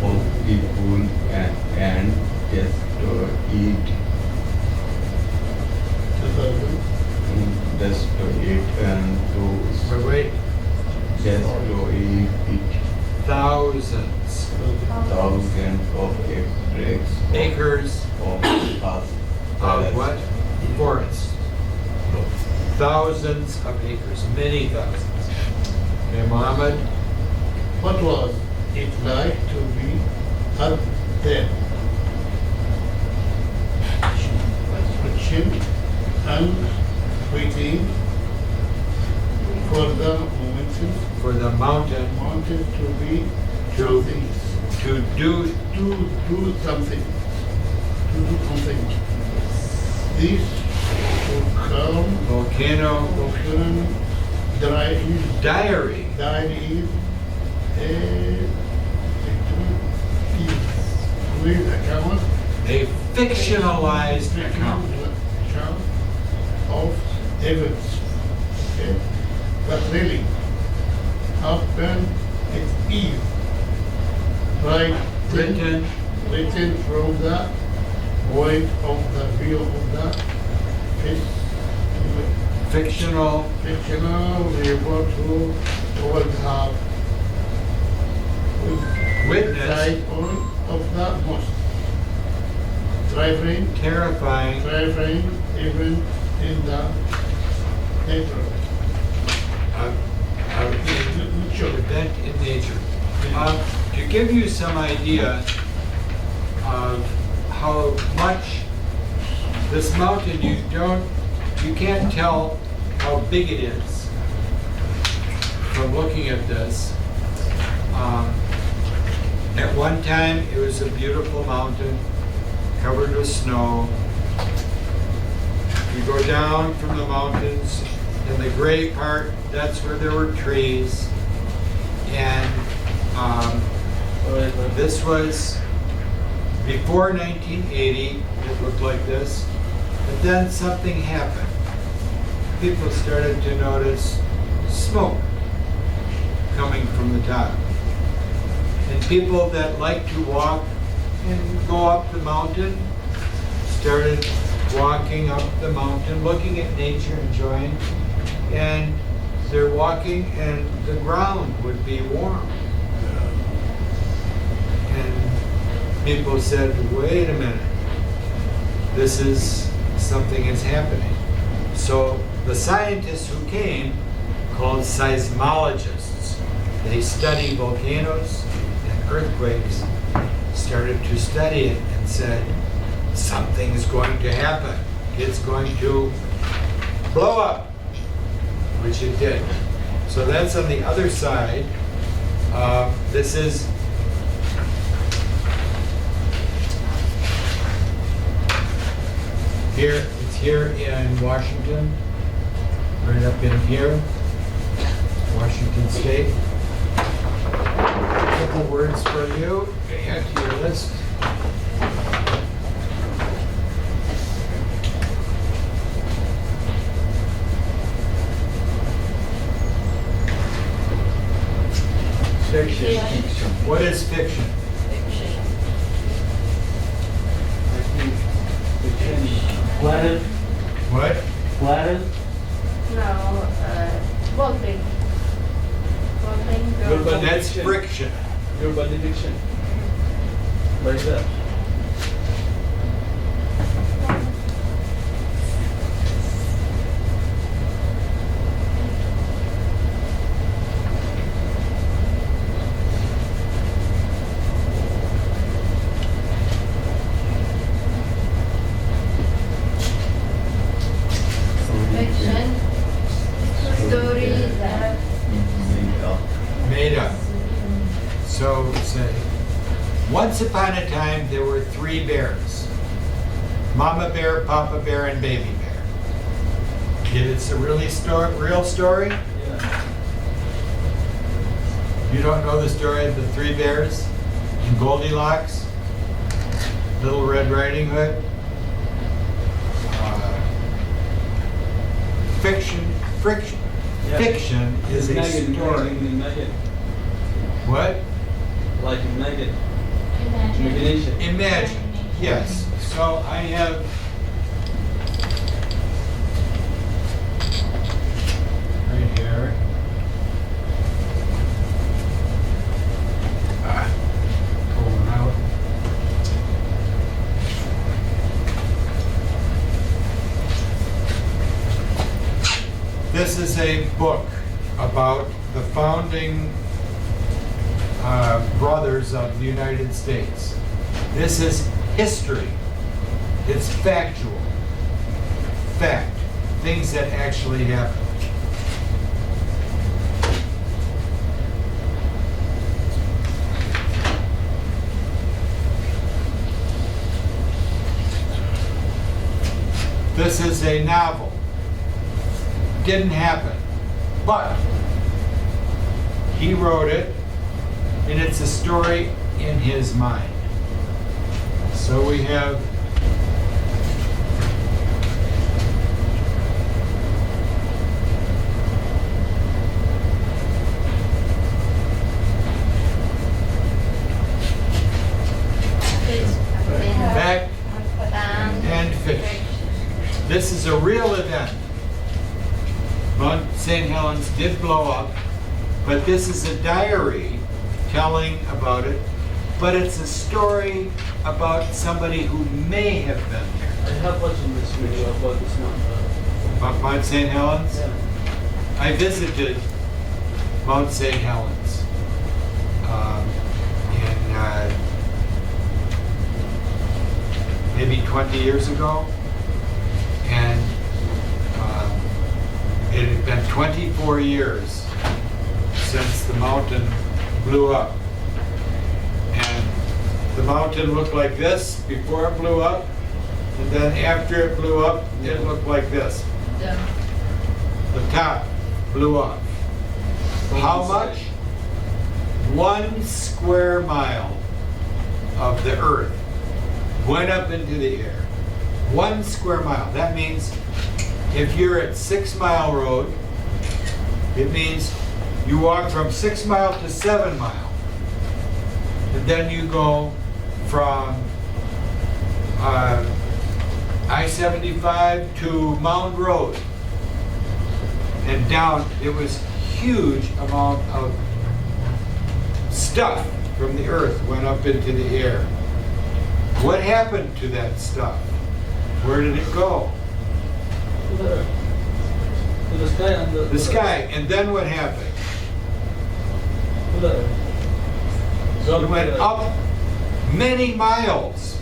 of people and destroyed and to Wait. destroy it. thousands Thousands of acres of past of what? Forest. Thousands of acres, many thousands. Okay, Mohammed? What was it like to be up there? Watching and waiting for the For the mountain mountain to be To- something, to do to do something, to do something. This will calm, volcano ocean, dry is, diary. diary is, with account, A fictionalized account. account of events. Okay? But really, happened it is right written from the point of the view of the Fictional fictional report who would have witness, side on of the most driving terrifying even in the neighborhood. Event in nature. To give you some idea of how much this mountain, you can't tell how big it is from looking at this. At one time, it was a beautiful mountain covered with snow. You go down from the mountains, in the gray part, that's where there were trees. And this was before 1980, it looked like this. But then something happened. People started to notice smoke coming from the top. And people that like to walk and go up the mountain started walking up the mountain, looking at nature, enjoying. And they're walking and the ground would be warm. And people said, wait a minute, something is happening. So the scientists who came, called seismologists, they study volcanoes and earthquakes, started to study it and said, something is going to happen. It's going to blow up, which it did. So that's on the other side. This is here. It's here in Washington, right up in here, Washington State. A couple words for you. Add to your list. Fiction. What is fiction? I think Quarrel, What? quarrel, No, voting. Voting. Urban That's fiction. friction. Your body fiction. Like that. Fiction. Stories. Made up. So say, once upon a time there were 3 bears. Mama bear, Papa bear, and baby bear. It's a real story? Yeah. You don't know the story of the 3 bears? And Goldilocks? Little Red Riding Hood? Friction. Yeah. Fiction is a story. Imagine. What? Like imagine. Imagine. Imagination. Imagine. Yes. So I have right here. book about the founding brothers of the United States. This is history. It's factual. Fact. Things that actually happened. This is a novel. Didn't happen. But he wrote it, and it's a story in his mind. So we have back and fish. This is a real event. Mount St. Helens did blow up, but this is a diary telling about it, but it's a story about somebody who may have been there. I have watched this video about this one. About Mount St. Helens? Yeah. I visited Mount St. Helens in maybe 20 years ago, and it had been 24 years since the mountain blew up. And the mountain looked like this before it blew up, and then after it blew up, it looked like this. The top blew up. How much? 1 square mile of the earth went up into the air. 1 square mile. That means if you're at 6 Mile Road, it means you walk from 6 Mile to 7 Mile. And then you go from I-75 to Mound Road and down. It was huge amount of stuff from the earth went up into the air. What happened to that stuff? Where did it go? To the earth. To the sky and The sky. And then what happened? To the earth. It went up many miles,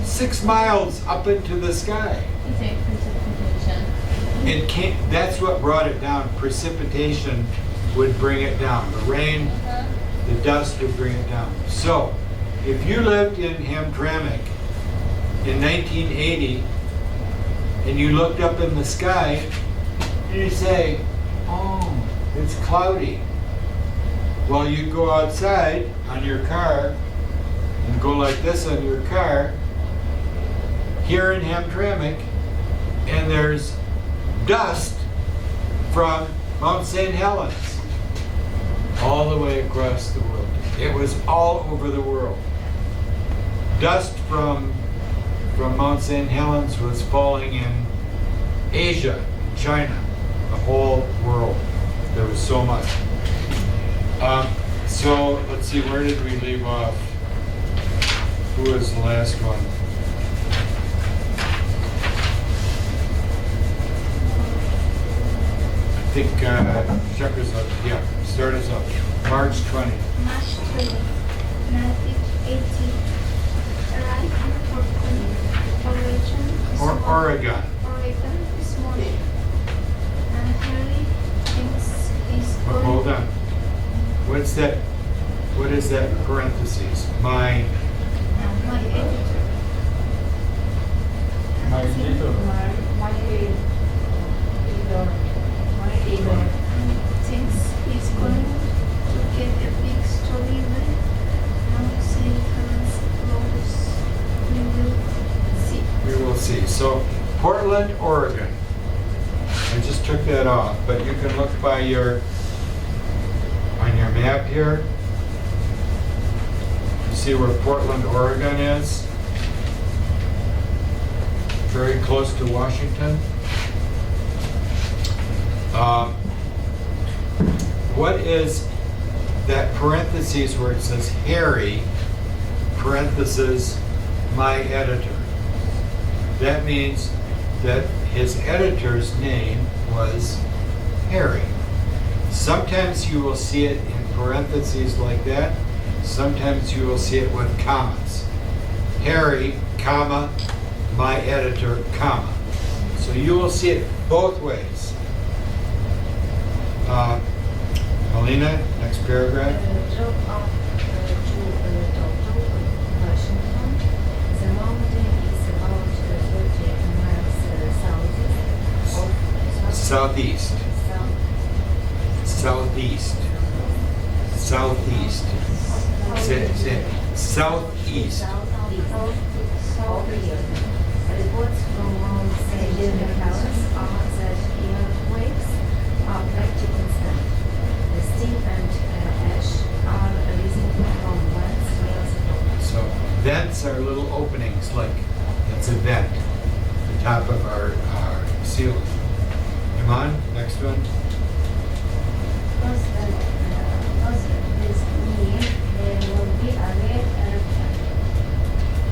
6 miles up into the sky. It's a precipitation. It came, that's what brought it down. Precipitation would bring it down. The rain, the dust would bring it down. So, if you lived in Hamtramck in 1980 and you looked up in the sky, you say, oh, it's cloudy. Well, you go outside on your car and go like this on your car here in Hamtramck, and there's dust from Mount St. Helens all the way across the world. It was all over the world. Dust from Mount St. Helens was falling in Asia, China, the whole world. There was so much. So let's see, where did we leave off? Who was the last one? I think Chucker's up. Yeah, start us up. March 20th. March 20, 1980. Arrived in Portland, Oregon. Oregon this morning. And Harry thinks he's But going. hold on. What's that? What is that in parentheses? My My editor. My editor. Thinks he's going to get a big story with Mount St. Helens close. We will see. We will see. So, Portland, Oregon. I just took that off, but you can look by on your map here. You see where Portland, Oregon is? Very close to Washington. What is that parentheses where it says Harry, parentheses, my editor? That means that his editor's name was Harry. Sometimes you will see it in parentheses like that. Sometimes you will see it with commas. Harry, comma, my editor, comma. So you will see it both ways. Alina, next paragraph. Drop off to Washington. The mountain is about 30 miles Southeast. Southeast. Southeast. Say southeast. Reports from Mount St. Helens are that earthquakes are pretty constant. The steam and ash are releasing from vents miles above. So vents are little openings, like that's a vent, the top of our ceiling. Iman, next one. Because this means there will be a great eruption.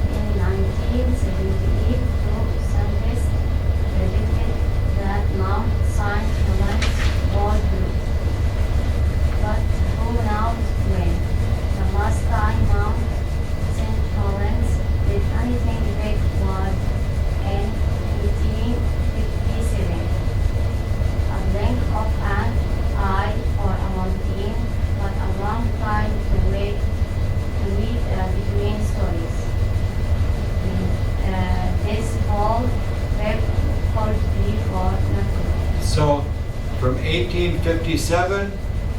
In 1978, two scientists predicted that Mount St. Helens would blow. But who knows when? The last time Mount St. Helens did anything big was in 1857. A blink of an eye or a mountain, but a long time to wait between stories. This whole trip could be for nothing. So from 1857,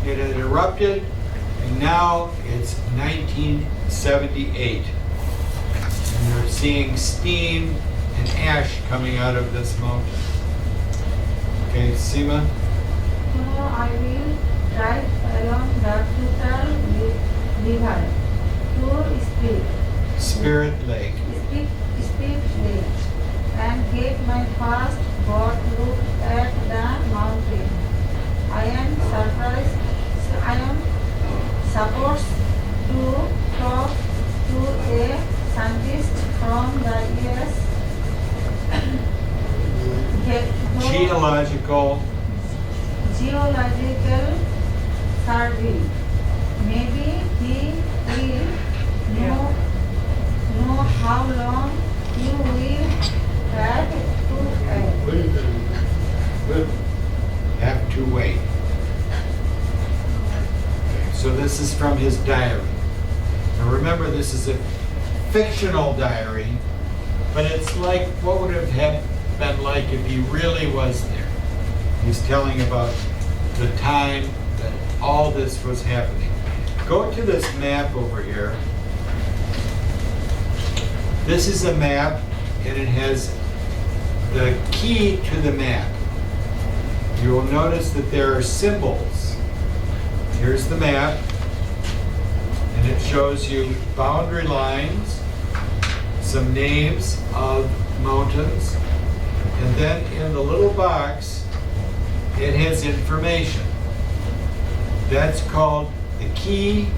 it had erupted, and now it's 1978. And you're seeing steam and ash coming out of this mountain. Okay, Seema? Tomorrow I will drive along the Tutal River to Spirit Lake. Speed Lake and get my first boat look at the mountain. I am supposed to talk to a scientist from the US Geological. Geological Survey. Maybe he will know how long you will have to wait. Have to wait. So this is from his diary. Now remember, this is a fictional diary, but it's like what would have been like if he really was there. He's telling about the time that all this was happening. Go to this map over here. This is a map, and it has the key to the map. You will notice that there are symbols. Here's the map, and it shows you boundary lines, some names of mountains, and then in the little box, it has information. That's called the key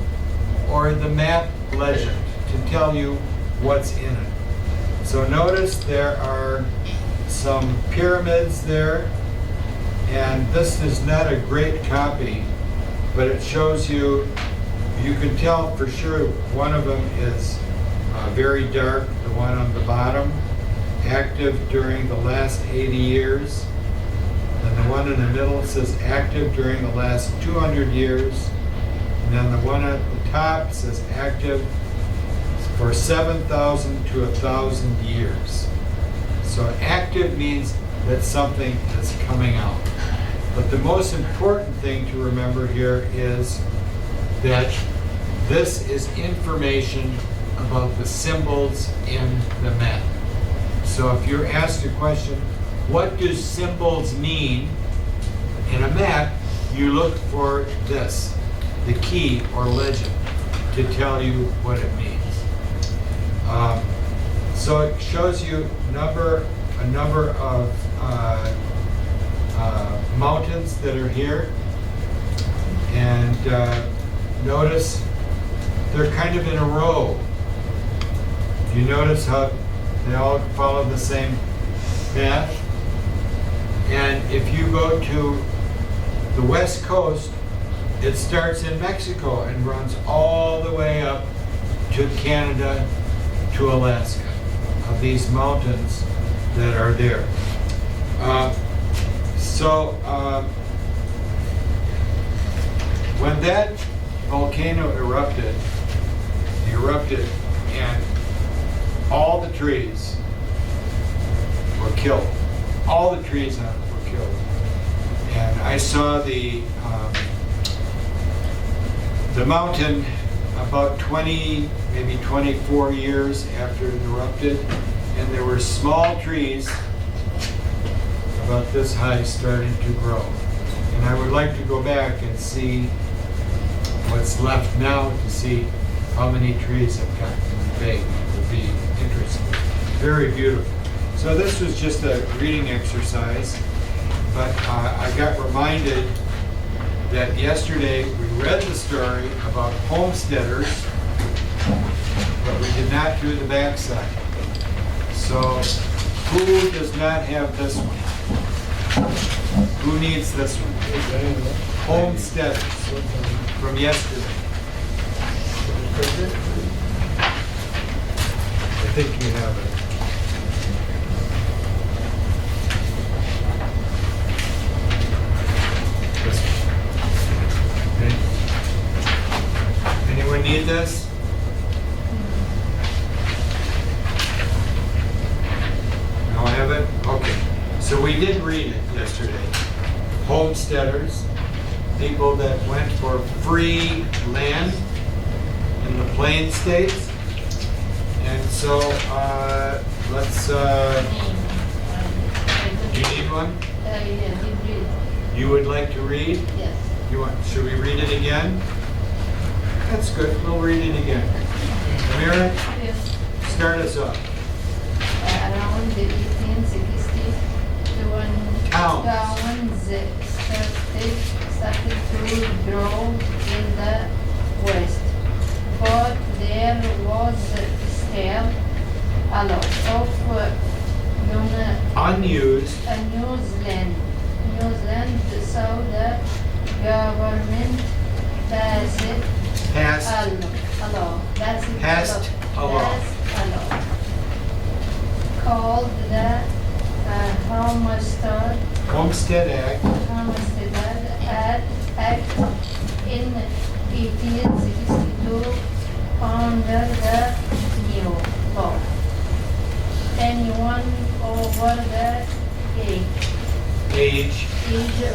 or the map legend to tell you what's in it. So notice there are some pyramids there, and this is not a great copy, but it shows you, you can tell for sure one of them is very dark, the one on the bottom, active during the last 80 years. And the one in the middle says active during the last 200 years. And then the one at the top says active for 7,000 to 1,000 years. So active means that something is coming out. But the most important thing to remember here is that this is information about the symbols in the map. So if you're asked a question, what do symbols mean in a map, you look for this, the key or legend, to tell you what it means. So it shows you a number of mountains that are here, and notice they're kind of in a row. You notice how they all follow the same path? And if you go to The west coast, it starts in Mexico and runs all the way up to Canada, to Alaska, of these mountains that are there. When that volcano erupted, and all the trees were killed. All the trees on it were killed. And I saw the mountain about 20, maybe 24 years after it erupted, and there were small trees about this high starting to grow. And I would like to go back and see what's left now, to see how many trees have gotten big. It would be interesting. Very beautiful. So this was just a reading exercise, but I got reminded that yesterday we read the story about homesteaders, but we did not do the backside. So who does not have this one? Who needs this one? Homesteaders from yesterday. I think you have it. This one. Okay. Anyone need this? No, I have it? Okay. So we did read it yesterday. Homesteaders, people that went for free land in the Plain States. And so, let's, you need one? You would like to read? Yes. Should we read it again? That's good, we'll read it again. Amira, Yes. start us off. Around the 1860, Towns. towns started to grow in the west, but there was still a lot of Unused, New Zealand, so the government passed passed, a law. Passed a law. Passed a law called the Homestead Act, Act in 1862 under the new law. Anyone over the age, age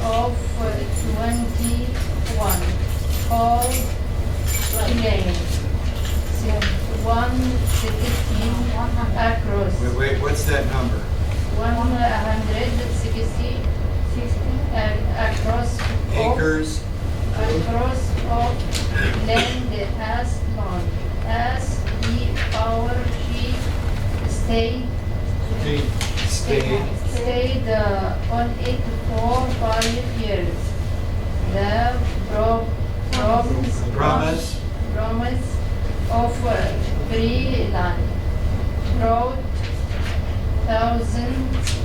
of 21 called lane 116 across. wait, what's that number? 160 across Acres, of land as long as he or she stayed on it for 5 years. The promise of free land brought thousands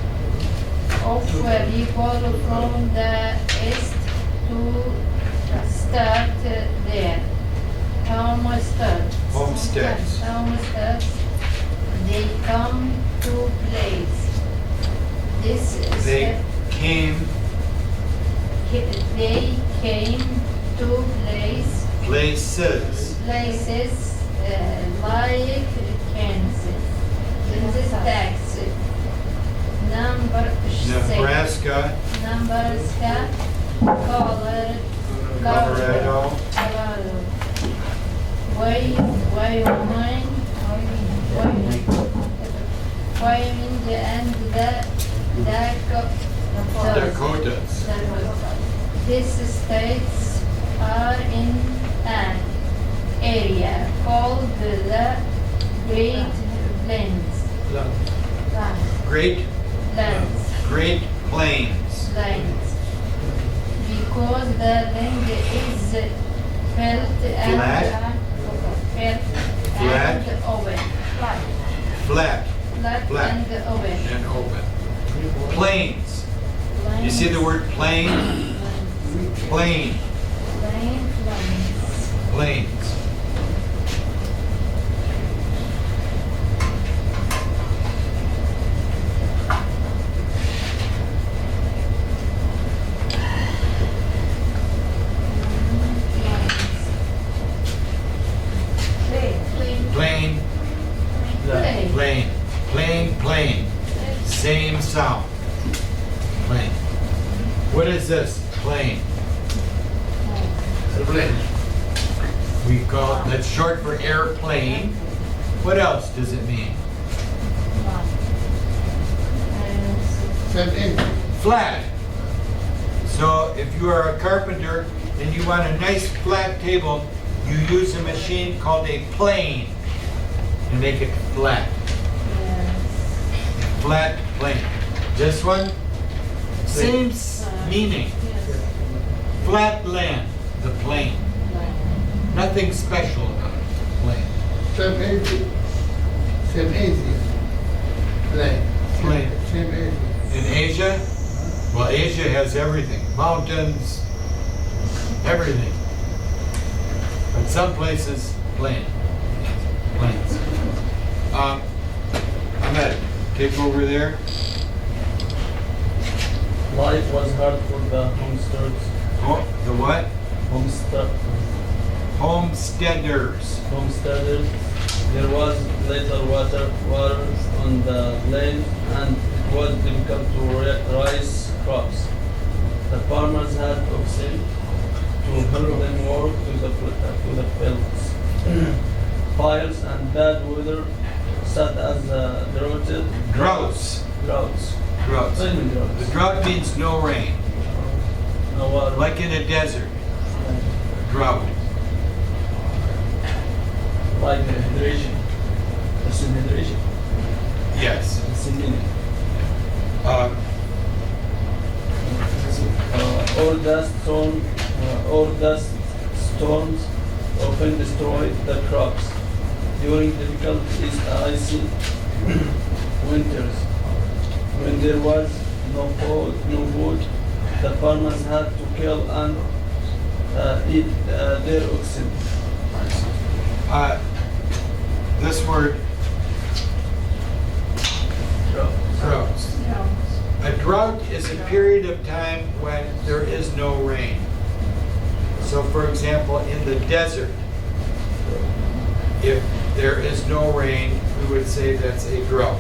of people from the east to start there. homesteads. They come to place. They came to places. places like Kansas, Texas, Nebraska, Colorado, Wyoming, and the Dakotas. These states are in an area called the Great Plains. Great Plains. Because the land is flat and open. Flat Flat and open. and open. Plains. You see the word plain? Plain. Plain plains. Plains. Plain. Plain. Plain. Plain. Same sound. Plain. What is this? Plain. Airplane. We call it, that's short for airplane. What else does it mean? Same age. Flat. So if you are a carpenter and you want a nice flat table, you use a machine called a plane and make it flat. Flat plane. This one, same meaning. Flat land, the plane. Nothing special about it. Plane. Same age. Same age. Plane. Plane. Same age. In Asia, well, Asia has everything. Mountains, everything. But some places, plain. Plains. Ahmed, take over there. Life was hard for the homesteaders. Oh, the what? Homesteaders. Homesteaders. There was little water on the land, and it was difficult to raise crops. The farmers had oxen to help them work to the fields. Fires and bad weather, such as Droughts. droughts. Droughts. What do you mean The droughts? drought means no rain. No water. Like in a desert. Drought. Like the hydration. It's in hydration. Yes. It's in meaning. All dust storms often destroy the crops. During difficult icy winters, when there was no food, the farmers had to kill and eat their oxen. This word, Droughts. droughts. A drought is a period of time when there is no rain. So for example, in the desert, if there is no rain, we would say that's a drought.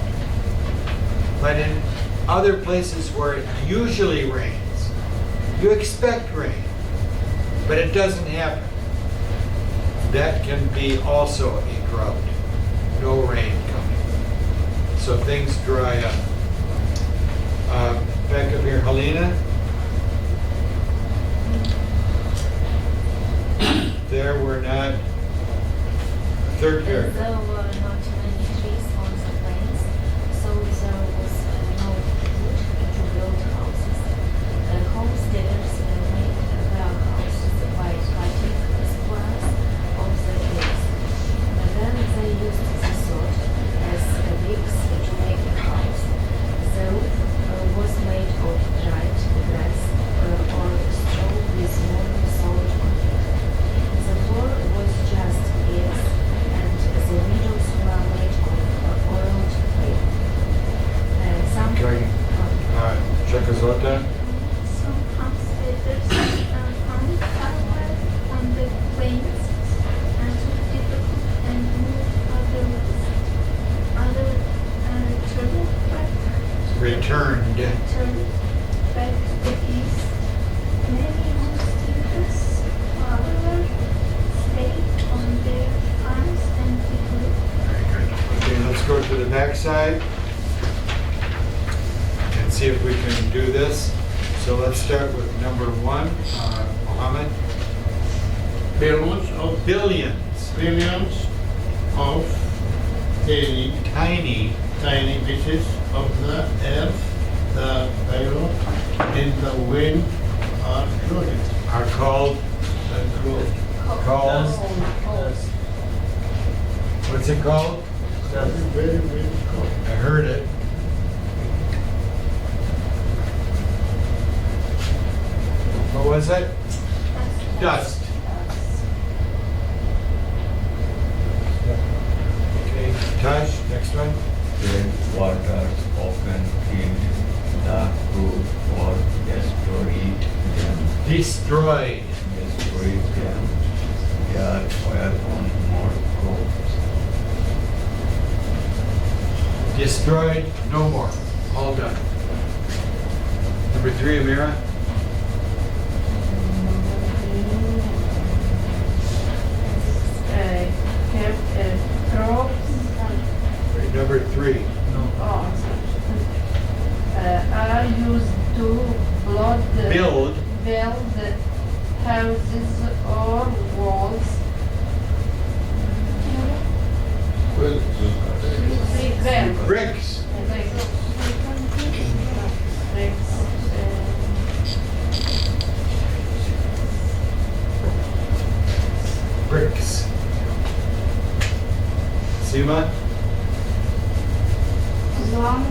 But in other places where it usually rains, you expect rain, but it doesn't happen. That can be also a drought. No rain coming. So things dry up. Back up here, Helena. There we're not. Third There paragraph. were not many trees on the plains, so there was no wood to build houses. Homesteaders made their houses by cutting squares of the trees. Then they used the sod as bricks to make a house. The roof was made of dried grass or straw with morning salt on it. The floor was just earth, and the windows were made of oiled clay. Some Okay. Check us out there. Some homesteaders found power on the plains and took difficult and moved other Returned. turned back to the east. Many homesteaders, however, stayed on their farms and people. Very good. Okay, let's go to the back side and see if we can do this. So let's start with number 1, Mohammed. Billions of Tiny tiny pieces of the earth that fell in the wind are floated. are called, called, Yes. what's it called? Yes. Very, very cold. I heard it. But was it? Dust. Okay, Taj, next one. Red water often in the road or destroy them. Destroyed. Destroy them. They are fire on more crops. Destroyed, no more. All done. Number 3, Amira. Crops. Right, number 3. Are used to Build. build houses or walls. Bricks. Bricks. Bricks. Seema? Long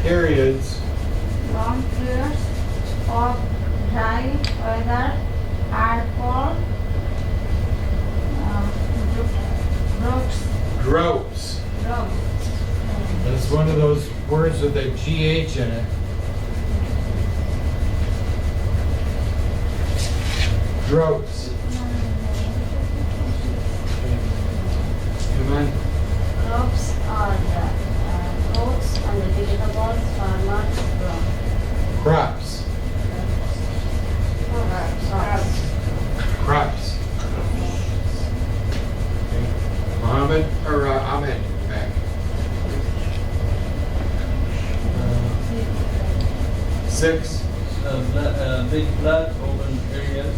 Periods. periods of dry weather are called droughts. Droughts. That's one of those words with a GH in it. Droughts. Come on. Crops are the fruits and the vegetables farmers grow. Crops. Crops. Mohammed or Ahmed back. 6. Big flat open areas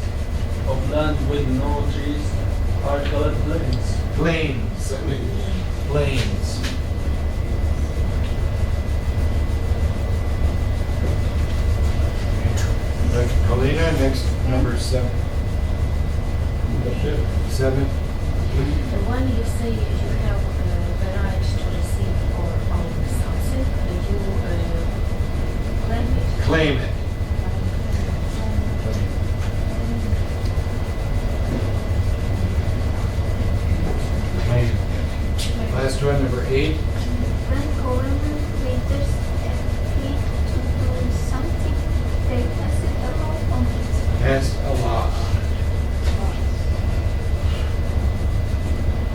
of land with no trees are called plains. Plains. Plains. Paulina, next number 7. 7. The one you say you have the right to receive or own something, you claim it. Claim it. Claim. Last one, number 8. When government leaders agree to do something, they pass it along on it. Passed a law.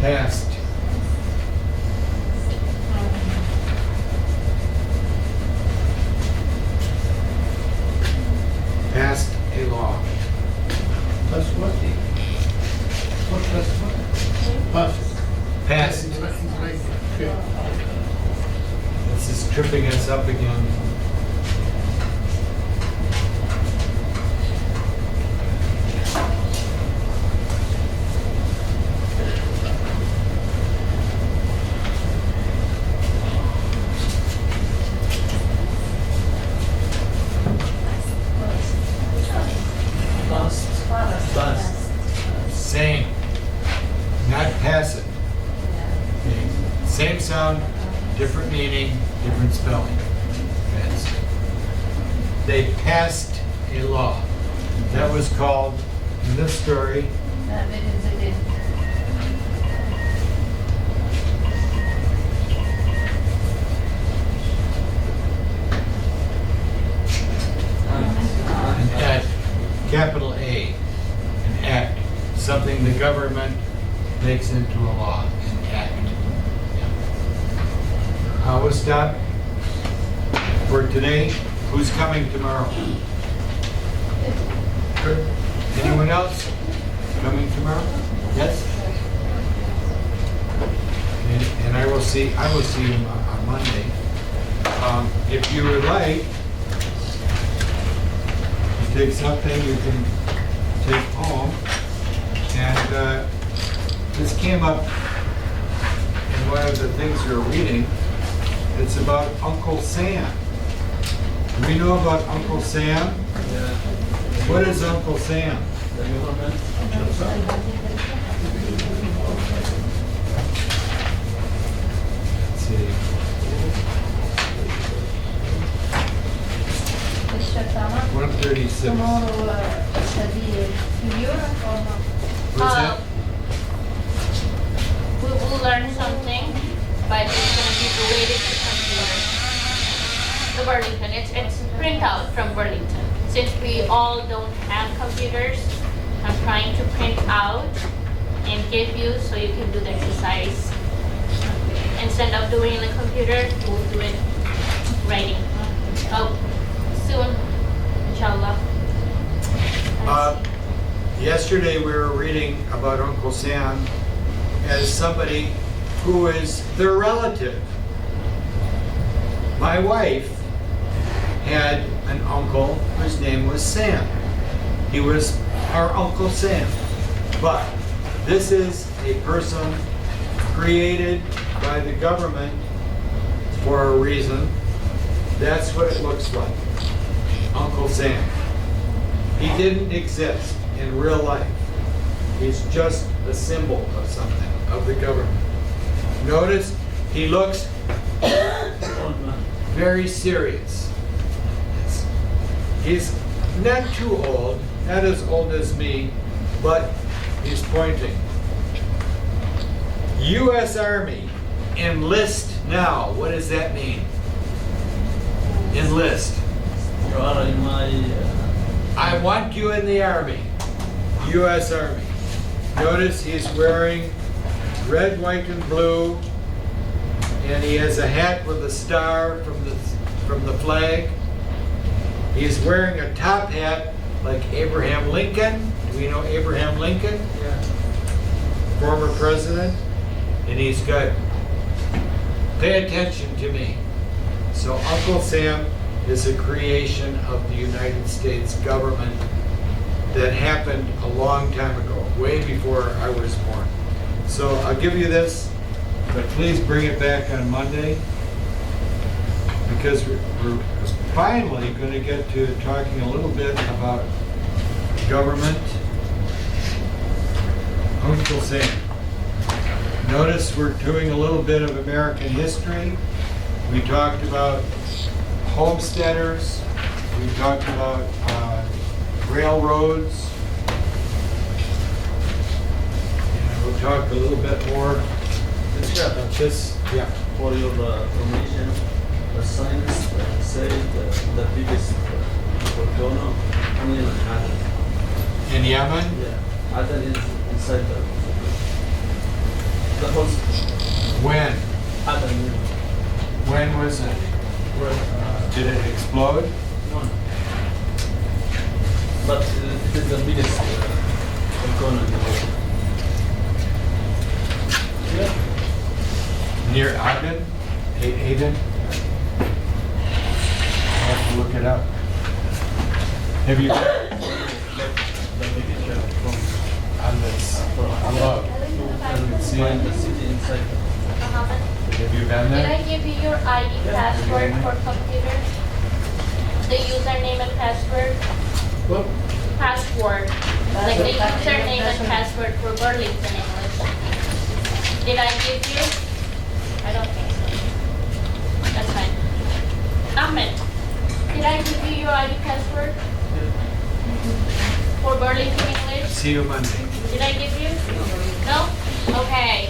Passed. Passed a law. That's what? What that's what? Pass. Passed. It's like, okay. This is tripping us up again. Bust. Same. Not passive. Okay. Same sound, different meaning, different spelling. Passed. They passed a law. That was called, in this story, That is it. an act, capital A, an act, something the government makes into a law, an act. We'll stop for today. Who's coming tomorrow? Good. Anyone else coming tomorrow? Yes? And I will see you on Monday. If you would like, you take something you can take home. And this came up in one of the things you're reading. It's about Uncle Sam. Do we know about Uncle Sam? Yeah. What is Uncle Sam? The government. Let's see. Mr. Tama? 136. specifics. tomorrow study in Europe or not? What's that? We will learn something, but it's gonna be related to computer. The Burlington, it's printout from Burlington. Since we all don't have computers, I'm trying to print out and give you so you can do the exercise. Instead of doing it on the computer, we'll do it writing. Oh, soon, inshallah. Yesterday we were reading about Uncle Sam as somebody who is their relative. My wife had an uncle whose name was Sam. He was our Uncle Sam. But this is a person created by the government for a reason. That's what it looks like. Uncle Sam. He didn't exist in real life. He's just a symbol of something, of the government. Notice he looks very serious. He's not too old, not as old as me, but he's pointing. U.S. Army, enlist now. What does that mean? Enlist. You are in my. I want you in the Army. U.S. Army. Notice he's wearing red, white, and blue, and he has a hat with a star from the flag. He's wearing a top hat like Abraham Lincoln. Do we know Abraham Lincoln? Yeah. Former president. And he's got, pay attention to me. So Uncle Sam is a creation of the United States government that happened a long time ago, way before I was born. So I'll give you this, but please bring it back on Monday, because we're finally going to get to talking a little bit about government. Uncle Sam. Notice we're doing a little bit of American history. We talked about homesteaders. We talked about railroads. And we'll talk a little bit more about this. Yeah. For your information, the science say the biggest volcano only in Aden. In Yemen? Yeah, Aden is inside the whole. When? Aden. When was it? Did it explode? No. But it is the biggest volcano in the world. Yeah. Near Aden? Aden? I'll have to look it up. Have you The picture from on this? I love. See find the it? city inside. Muhammad, Have you been did I there? give you your ID password for computer? The username and password? What? Password. Like the username and password for Burlington English. Did I give you? I don't think so. That's fine. Ahmed, did I give you your ID password for Burlington English? See you Monday. Did I give you? No? Okay.